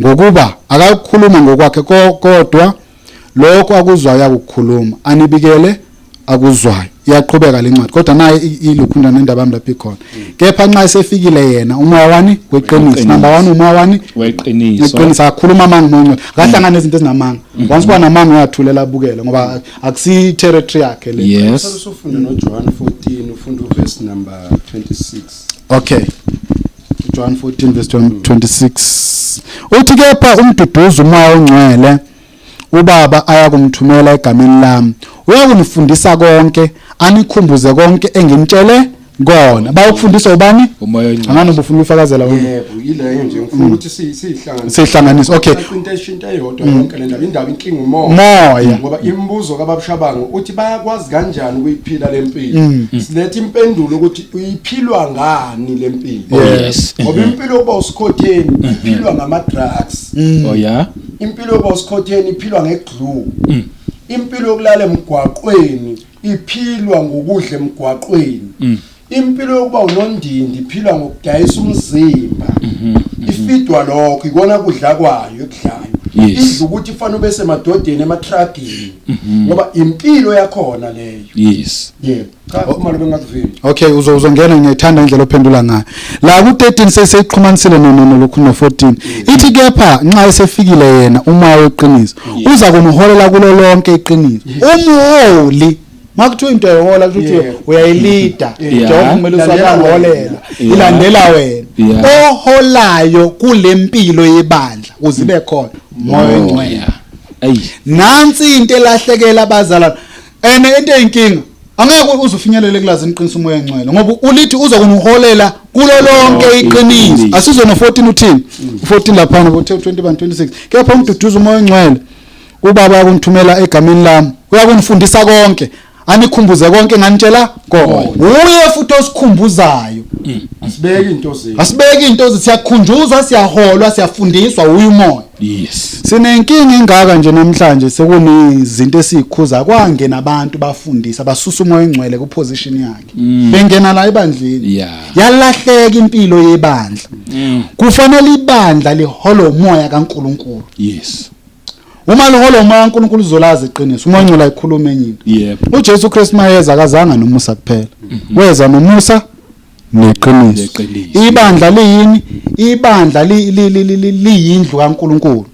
ngokuba akakhuluma ngokwakhe kodwa lokho akuzwayo akukhuluma anibikele akuzwayo iyaqhubeka lencwadi kodwa naye ilukhunda nendaba yami lapha ikhona kepha nxa esefikile yena umoya wani weqiniso number 1 umoya wani weqiniso akhuluma amanga umoya akahlangana nezinto ezinamanga once kuba namanga uyathulela abukela ngoba akusi territory yakhe le yes usufunda noJohn 14 ufunda verse number 26 okay John 14 verse 26 uthi kepha umduduzo umoya ongcwele ubaba ayakumthumela egameni lami uyakunifundisa konke anikhumbuze konke engimtshele kona bayokufundisa ubani umoya engcwele angani ubufuna ufakazela wena yebo yileyo nje ngifuna ukuthi sihlanganise okay into eyodwa yonke le indaba inkinga umoya ngoba imibuzo kaBabushabango uthi bayakwazi kanjani ukuyiphila lempilo silethe impendulo ukuthi uyiphilwa ngani lempilo yes ngoba impilo yokuba usikhotheni iphilwa ngama drugs impilo yokuba usikhotheni iphilwa ngeglue impilo yokulala emgwaqweni iphilwa ngokudla emgwaqweni impilo yokuba unondindi iphilwa ngokudayisa umzimba ifidwa lokho ikona kudla kwayo ekudlayo idla ukuthi ifanele ube semadodeni ematragini ngoba impilo yakhona leyo yes yebo cha uma lo bengakuvini okay uzongena ngiyithanda indlela ophendula ngayo la ku13 seyiqhumanisile lokhu no14 ithi kepha nxa esefikile yena umoya weqiniso uza kuniholela kulo lonke iqiniso umholi makuthiwa into ehola ukuthi uyayilida njengoba kumele usabangolela ilandela wena oholayo kulempilo yebandla uzibe khona moya engcwele nansi into elahlekela abazalwane ene into eyinkinga angeke uzufinyelele kulazini iqiniso umoya engcwele ngoba ulithi uza kuniholela kulo lonke iqiniso asizwe no14 uthini u14 lapha ngo20:26 kepha umduduzo umoya engcwele ubaba yakunithumela egameni lami uyakunifundisa konke anikhumbuze konke nganitshela kona uye futhi osikhumbuzayo asibeki into siyakhunjuzwa siyaholwa siyafundiswa uyu umoya yes sinenkinga ingaka nje namhlanje sekunizinto esikhuza kwangena abantu bafundisa basusa umoya engcwele ku position yakhe bengena la ebandleni yalahleka impilo yebandla kufanele ibandla liholo umoya kaNkuluNkulu yes uma liholo umoya kaNkuluNkulu uzolazi iqiniso umoya engcwele ayikhuluma enye into uJesu Kristu mayeza akazanga nomusa kuphela weza nomusa neqiniso ibandla liyini ibandla liyindlu kaNkuluNkulu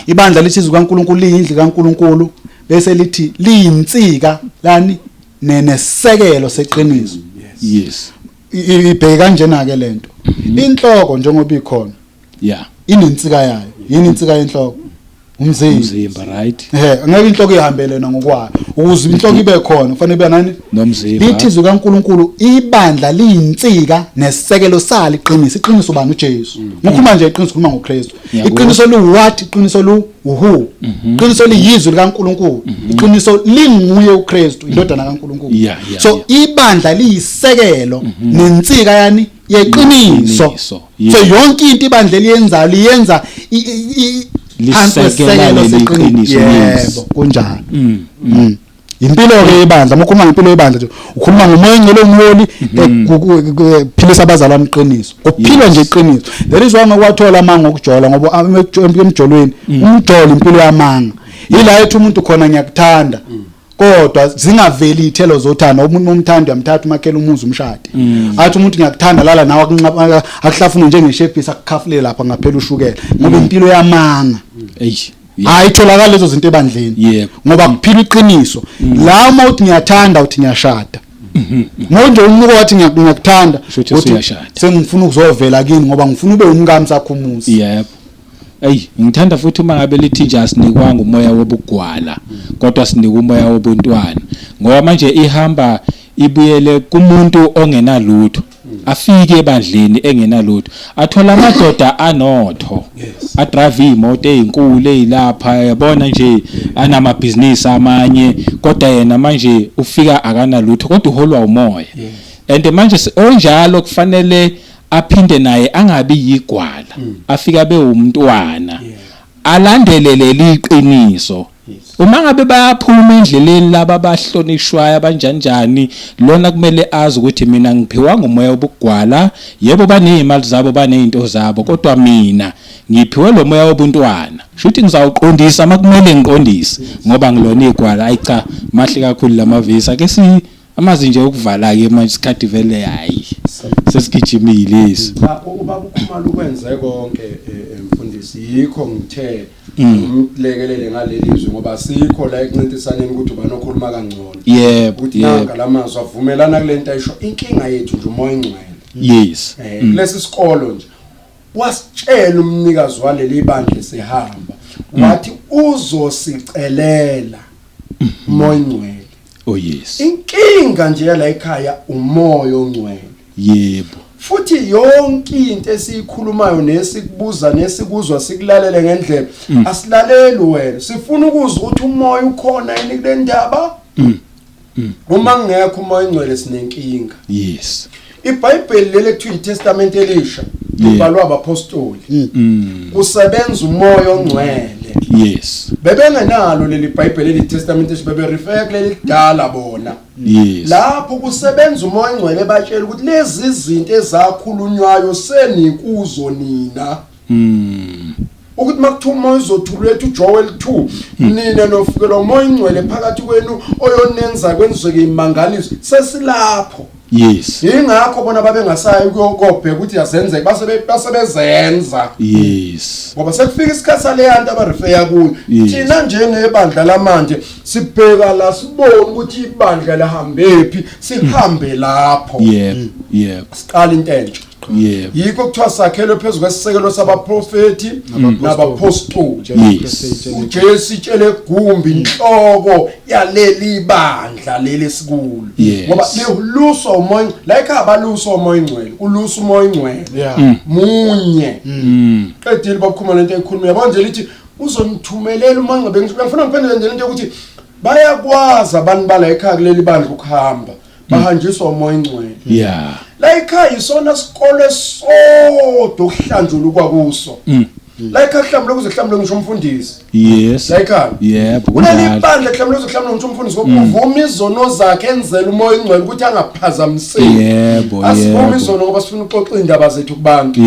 ibandla lithizwe kaNkuluNkulu liyindlu kaNkuluNkulu bese lithi liyinsika lani nesekelo seqiniso yes ibheke kanjena ke lento inhloko njengoba ikhona inensika yayo yini insika yenhloko umzimba right angeke inhloko ihambele ngokwayo ukuze inhloko ibe khona kufanele ibe nani nomzimba lithizwe kaNkuluNkulu ibandla liyinsika nesekelo salo iqiniso bani uJesu ngikhuluma nje iqiniso khuluma ngoKristu iqiniso lu-what iqiniso lu-who iqiniso liyizwi likaNkuluNkulu iqiniso linguye uKristu indodana kaNkuluNkulu so ibandla liyisekelo nensika yani yeqiniso so yonke into ibandla eliyenzayo liyenza lisekela leqiniso yebo kunjalo impilo ke ibandla uma ngempilo yebandla nje ukhuluma ngomoya engcwele umholi philisa abazalwane iqiniso kuphilwa nje iqiniso there is one okwathola amanga okujola ngoba emjolweni umjolo impilo yamanga ila ethi umuntu khona ngiyakuthanda kodwa zingaveli ithelo zothanda umuntu umthandi uyamthatha umakhela umuzi umshade athi umuntu ngiyakuthanda lala nawe akuhlafuna njengeshepisi akukhafulela lapha ngaphela ushukela ngoba impilo yamanga ayitholakala lezo zinto ebandleni ngoba kuphila iqiniso la uma uthi ngiyathanda uthi ngiyashada ngonje umuntu wathi ngiyakuthanda uthi sengifuna ukuzovela kini ngoba ngifuna ube umngami sakho umuzi ngithanda futhi uma ngabe lithi nje asinikwanga umoya wobugwala kodwa sinika umoya wobuntwana ngoba manje ihamba ibuyele kumuntu ongenalutho afike ebandleni engenalutho athola amadoda anotho adrive imoto ezinkulu ezilapha yabona nje anamabhizinisi amanye kodwa yena manje ufika akanalutho kodwa uholwa umoya and manje onjalo kufanele aphinde naye angabi yigwala afika bewumntwana alandelele liqiniso uma ngabe bayaphuma endleleni laba bahlonishwayo abanjanjani lona kumele azi ukuthi mina ngiphiwa ngomoya wobugwala yebo banezimali zabo banezinto zabo kodwa mina ngiphiwe lo moya wobuntwana shuthi ngizawuqondisa makumele ngiqondise ngoba ngilona igwala ayicha mahle kakhulu lamavisi ake amazi nje ukuvala ke manje isikhathi vele hayi sesigijimile lesi uba ukhumala ukwenze konke mfundisi yikho ngithe umlekelele ngalelizwe ngoba sikho la ekuncintisaneni ukuthi ubanokhuluma kangcono ukuthi nanga lamazwi avumelana kulento ayisho inkinga yethu nje umoya engcwele lesi sikolo nje wasitshela umnikazi waleli bandla sehamba wathi uzosicelela umoya engcwele inkinga nje la ekhaya umoya ongcwele futhi yonke into esikhulumayo nesikubuza nesikuzwa sikulalele ngendlela asilaleli wena sifuna ukuzwa ukuthi umoya ukhona yini kule ndaba uma ngekho umoya engcwele sinenkinga iBhayibheli leli ekuthiwa iTestament elisha libhalwa abapostoli kusebenza umoya ongcwele bebengenalo leli iBhayibheli leli Testament bebe refer kuleli kudala bona lapho kusebenza umoya engcwele ebatshela ukuthi lezi izinto ezakhulunywayo senikuzo nina ukuthi makuthiwa umoya uzothulwa ethu Joel 2 nina nofikela umoya engcwele phakathi kwenu oyonenza kwenzeke imangaliso sesilapho ingakho bona babengasayi ukuyokobheka ukuthi yasenze basebezenza ngoba sekufika isikhathi saleyanto abarefeya kuyo thina njengebandla lamanje sibheka la sibone ukuthi ibandla lahambephi sihambe lapho siqala into entsha yikho kuthiwa sakhelwe phezulu kwesisekelo sabaprofeti nabapostoli uJesu tshele gumbi inhloko yaleli bandla leli sikulu ngoba leluso umoya like abaluso umoya engcwele uluso umoya engcwele munye qedile bakukhuluma lento ekhuluma yabona nje lithi uzonithumelela uma ngabe ngifuna ngiphendule nje lento ukuthi bayakwazi abantu bala ekhaya kuleli bandla ukuhamba bahanjiswa umoya engcwele like isona sikole sodwa okuhlanjulwa kwakuso like mhlawumbe kuzohlawumbe ngisho umfundisi like kuneli bandla mhlawumbe kuzohlawumbe ngisho umfundisi ngokuvuma izono zakhe enzela umoya engcwele ukuthi angaphazamiseki asivuma izono ngoba sifuna uxoxa indaba zethu kubantu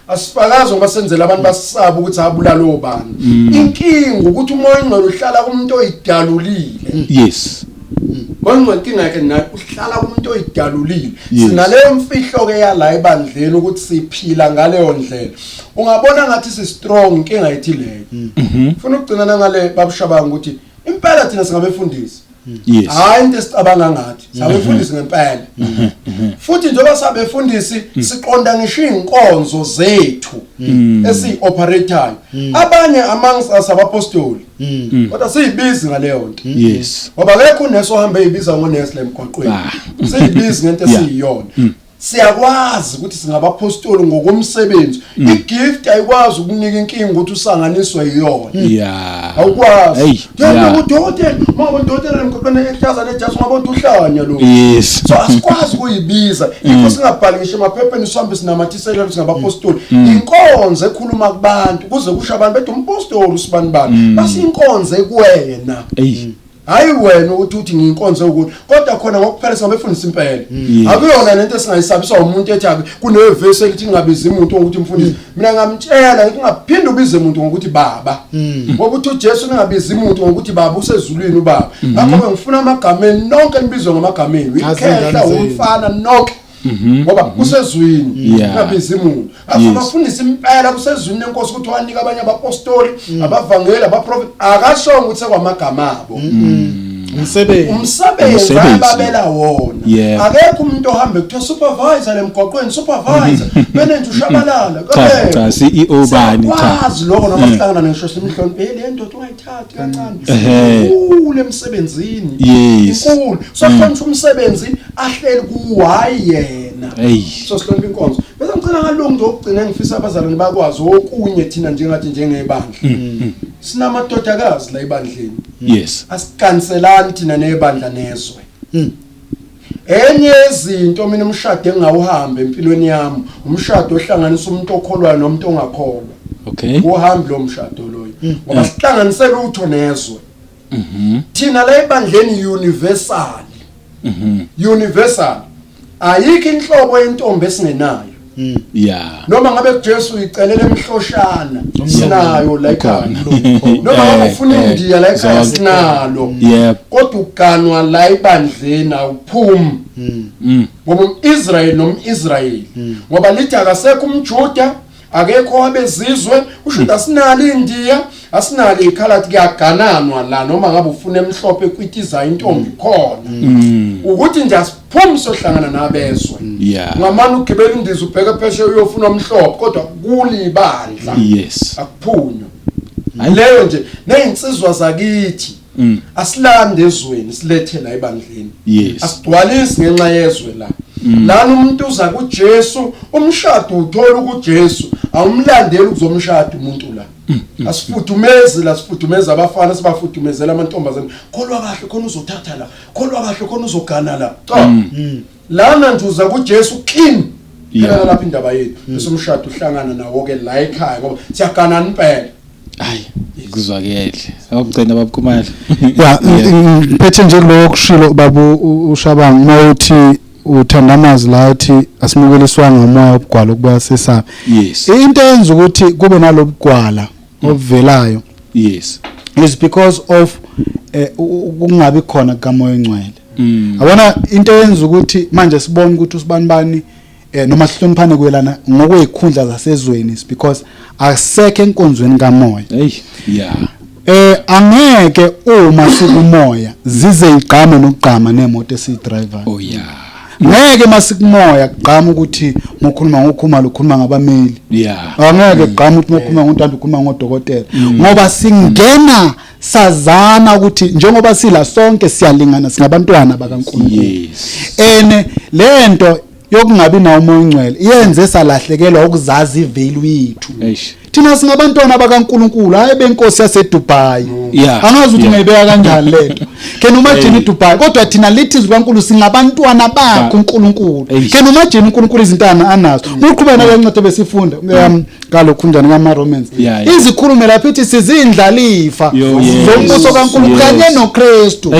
asifakaze ngoba senzela abantu basisaba ukuthi abulala lo bantu inkinga ukuthi umoya engcwele uhlala kumuntu oyidalulile Bonke inkinga yakhe nayo uhlala kumuntu oyidalulile sinaleyo mfihlo ke yala ebandleni ukuthi siphila ngaleyo ndlela ungabona ngathi si strong inkinga yithi leyo ufuna ukugcina ngale babushabanga ukuthi impela thina singabefundisi hayi into esicabanga ngathi sabefundisi ngempela futhi njengoba sabefundisi siqonda ngisho inkonzo zethu esi-operatayo abanye amongst us abapostoli kodwa siyibizi ngaleyo nto ngoba lekho uneso hamba eyibiza ngoNestle emgwaqweni siyibizi ngento esiyiyona siyakwazi ukuthi singabapostoli ngokomsebenzi igift ayikwazi ukunika inkinga ukuthi usanganiswe yiyona awukwazi udokotela mama udokotela emgwaqweni echaza nejazi ngabona uhlanya lo so asikwazi ukuyibiza ifo singabhali ngisho emaphepheni sihambe sinamathisela singabapostoli inkonzo ekhuluma kubantu kuze kusho abantu bethi umpostoli usibani bani basi inkonzo ekuwena hayi wena ukuthi ngiyinkonzo ukuthi kodwa khona ngokuphela singabefundisa impela akuyona lento esingayisabiswa umuntu ethi kunevesi elithi ngabiza umuntu ukuthi mfundisi mina ngamtshela ukuthi ungaphinde ubize umuntu ngokuthi baba ngoba uthi uJesu ningabiza umuntu ngokuthi baba usezulwini ubaba ngakho ngifuna amagameni nonke nibizwe ngamagameni ikhehla umfana nonke ngoba kusezwini ngabiza umuntu afundisa impela kusezwini nenkosi ukuthi wanika abanye abapostoli abavangeli abaprofeti akashonga ukuthi sekwamagama abo umsebenzi ababela wona akekho umuntu ohambe kuthiwa supervisor lemgwaqweni supervisor benenje ushabalala cha CEO bani cha kwazi lokho noma sihlangana ngisho simhloniphe le ndoda ungayithathi kancane ule emsebenzini inkulu sokuhlonipha umsebenzi ahleli kuwayena so sihlonipha inkonzo bese ngicela ngalungu nje ukugcina ngifisa abazalwane bakwazi okunye thina njengathi njengebandla sinamadodakazi la ebandleni asikanselani thina nebandla nezwe enye izinto mina umshado engawuhamba empilweni yami umshado ohlanganisa umuntu okholwayo nomuntu ongakholwa uhambe lo mshado loyo ngoba sihlanganisele utho nezwe thina la ebandleni universal ayikho inhlobo yentombi esingenayo noma ngabe kuJesu uyicelela emhloshana sinayo la ekhaya noma ngabe ufuna indiya la ekhaya sinalo kodwa uganwa la ebandleni awuphumi ngoba uIsrael nomIsrael ngoba lithi akasekho umJuda akekho abezizwe usho asinalo indiya asinalo ikhalathi kuyagananwa la noma ngabe ufuna emhlophe kwitiza intombi khona ukuthi nje asiphumi sohlangana nabezwe ngamani ugibela indiza ubheke pheshe uyofuna umhlophe kodwa kulibandla akuphunywa leyo nje nezinsizwa zakithi asilande ezweni silethe la ebandleni asigcwalisi ngenxa yezwe la lana umuntu uza kuJesu umshado uthola kuJesu awumlandeli ukuzomshada umuntu la asifuthumeze abafana sibafuthumezela amantombazane kholwa kahle khona uzothatha la kholwa kahle khona uzogana la lana nje uza kuJesu clean phela lapha indaba yethu bese umshado uhlangana nawo ke la ekhaya ngoba siyagana impela hayi kuzwakele awugcina babukumali phethe nje lokho kushilo babu uShabangu mawuthi uthandamazi la uthi asimukeliswa ngomoya obugwala okuba sesabe into yenza ukuthi kube nalobugwala obuvelayo is because of ukungabi khona kamoya engcwele abona into yenza ukuthi manje sibone ukuthi usibanibani noma sihloniphane kwelana ngokwezikhundla zasezweni because asekho enkonzweni kamoya angeke uma sikumoya zize igqame nokugqama nemoto esidriver ngeke masikumoya kugqama ukuthi ngokhuluma ukhuluma ngabameli angeke kugqama ukuthi ngokhuluma ngoNtando ukhuluma ngodokotela ngoba singena sazana ukuthi njengoba sila sonke siyalingana singabantwana bakaNkulunkulu lento yokungabi nawo umoya ongcwele iyenze salahlekelwa ukuzazi ivalue yethu thina singabantwana bakaNkulunkulu hayi benkosi yaseDubai angazi ukuthi ngayibeka kanjani lento kena umajini eDubai kodwa thina lithi zikaNkulunkulu singabantwana bakho uNkulunkulu kena umajini uNkulunkulu izintana anazo uqhubeka kancane besifunda ngalokho njani ngamaRomans izikhulume lapha ithi sizindlalifa zombuso kaNkulunkulu kanye noKristu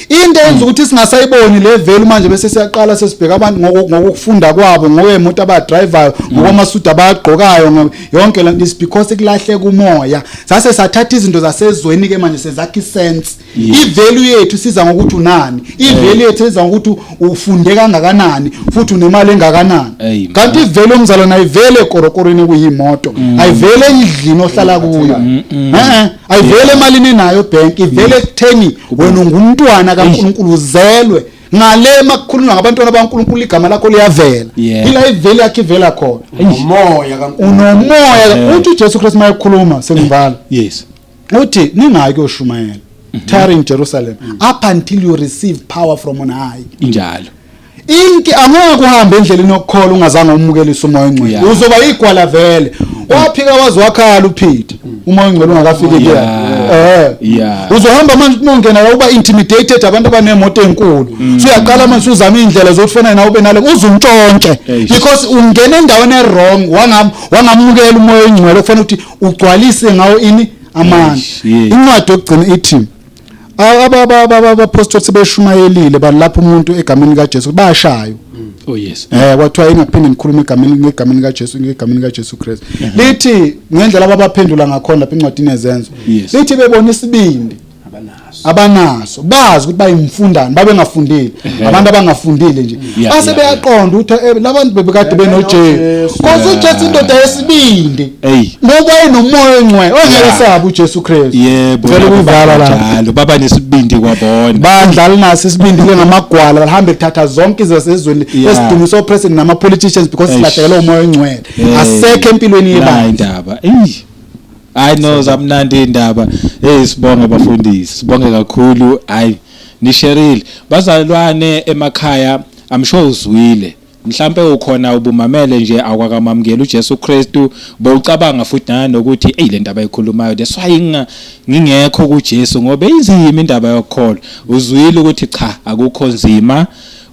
into yenza ukuthi singasayiboni le value manje bese siyaqala sesibheka abantu ngokufunda kwabo ngokwemoto abadriver ngokwamasudu abagqokayo yonke lento is because kulahle kumoya sase sathatha izinto zasezweni ke manje sezakhi sense ivalue yethu siza ngokuthi unani ivalue yethu siza ngokuthi ufunde kangakanani futhi unemali engakanani kanti ivalue omzalwana ayivele ekorokorweni kuyimoto ayivele endlini ohlala kuyo ayivele emalini nayo bank ivele ekutheni wena ungumntwana kaNkulunkulu uzelwe ngale makukhulunywa ngabantwana bakaNkulunkulu igama lakho liyavela ila ivele yakhe ivela khona umoya kaNkulunkulu uthi uJesu Kristu mayekhuluma sengivala uthi ningayi kuyoshumayela tarry in Jerusalem up until you receive power from on high injalo inki angeke uhambe endleleni yokukhola ungazange umukelise umoya ongcwele uzoba igwala vele waphika wazwakhala uPeter umoya ongcwele ungakafiki ke uzohamba manje ungena la uba intimidated abantu abanemoto enkulu so uyaqala manje uzama indlela zokufana nawe ube nale uzuntshontshe because ungena endaweni wrong wangamukela umoya ongcwele kufanele ukuthi ugcwalise ngawo ini amandla incwadi yokugcina ithi Abapostoli sebeshumayelile balapha umuntu egameni kaJesu bayashayo. Oh yes. Kwathiwa ingaphinde nikhulume egameni kaJesu Kristu. Lithi ngendlela abaphendula ngakhona lapha encwadini yezenzo. Lithi bebona isibindi abanaso bazi ukuthi bayimfundani babengafundile abantu abangafundile nje base beyaqonda ukuthi labantu bebekade benoJesu because uJesu indoda yesibindi ngoba enomoya engcwele ongekesaba uJesu Kristu ngicela ukuvala njalo baba nesibindi kwabona badlala naso isibindi ngamagwala bahambe kuthatha zonke izesezweni esidumiso opresident nama politicians because silahlekelwe umoya engcwele asekho empilweni yebandla indaba I know zamnandi indaba sibonge abafundisi sibonge kakhulu nisherile bazalwane emakhaya I'm sure uzwile mhlambe ukhona ubumamele nje akwakamamukela uJesu Kristu bowucabanga futhi nokuthi le ndaba ayikhulumayo that's why ngingekho kuJesu ngoba inzima indaba yokholwa uzwile ukuthi cha akukho nzima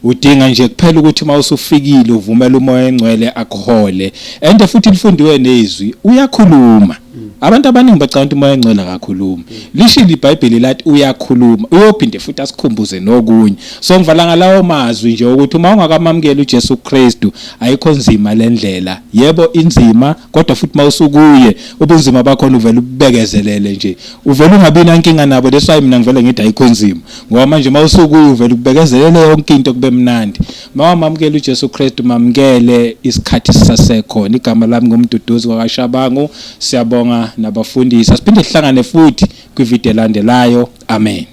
udinga nje kuphela ukuthi mawusufikile uvumela umoya engcwele akuhole and futhi lifundiwe nezwi uyakhuluma abantu abaningi bacabanga umoya engcwele akakhuluma lishilo iBhayibheli lathi uyakhuluma uyophinde futhi asikhumbuze nokunye so ngivala ngalawo mazwi nje ukuthi uma ungakamamukela uJesu Kristu ayikho nzima lendlela yebo inzima kodwa futhi mawusukuye ubunzima bakho uvela ubekezelele nje uvela ungabi nankinga nabo that's why mina ngivele ngithi ayikho nzima ngoba manje mawusukuye uvela ubekezelele yonke into kube mnandi mawamamukela uJesu Kristu mamukele isikhathi sisasekhona igama lami ngumduduzi kwaKashabangu siyabonga nabafundisi asiphinde sihlangane futhi kwivideo elandelayo amen.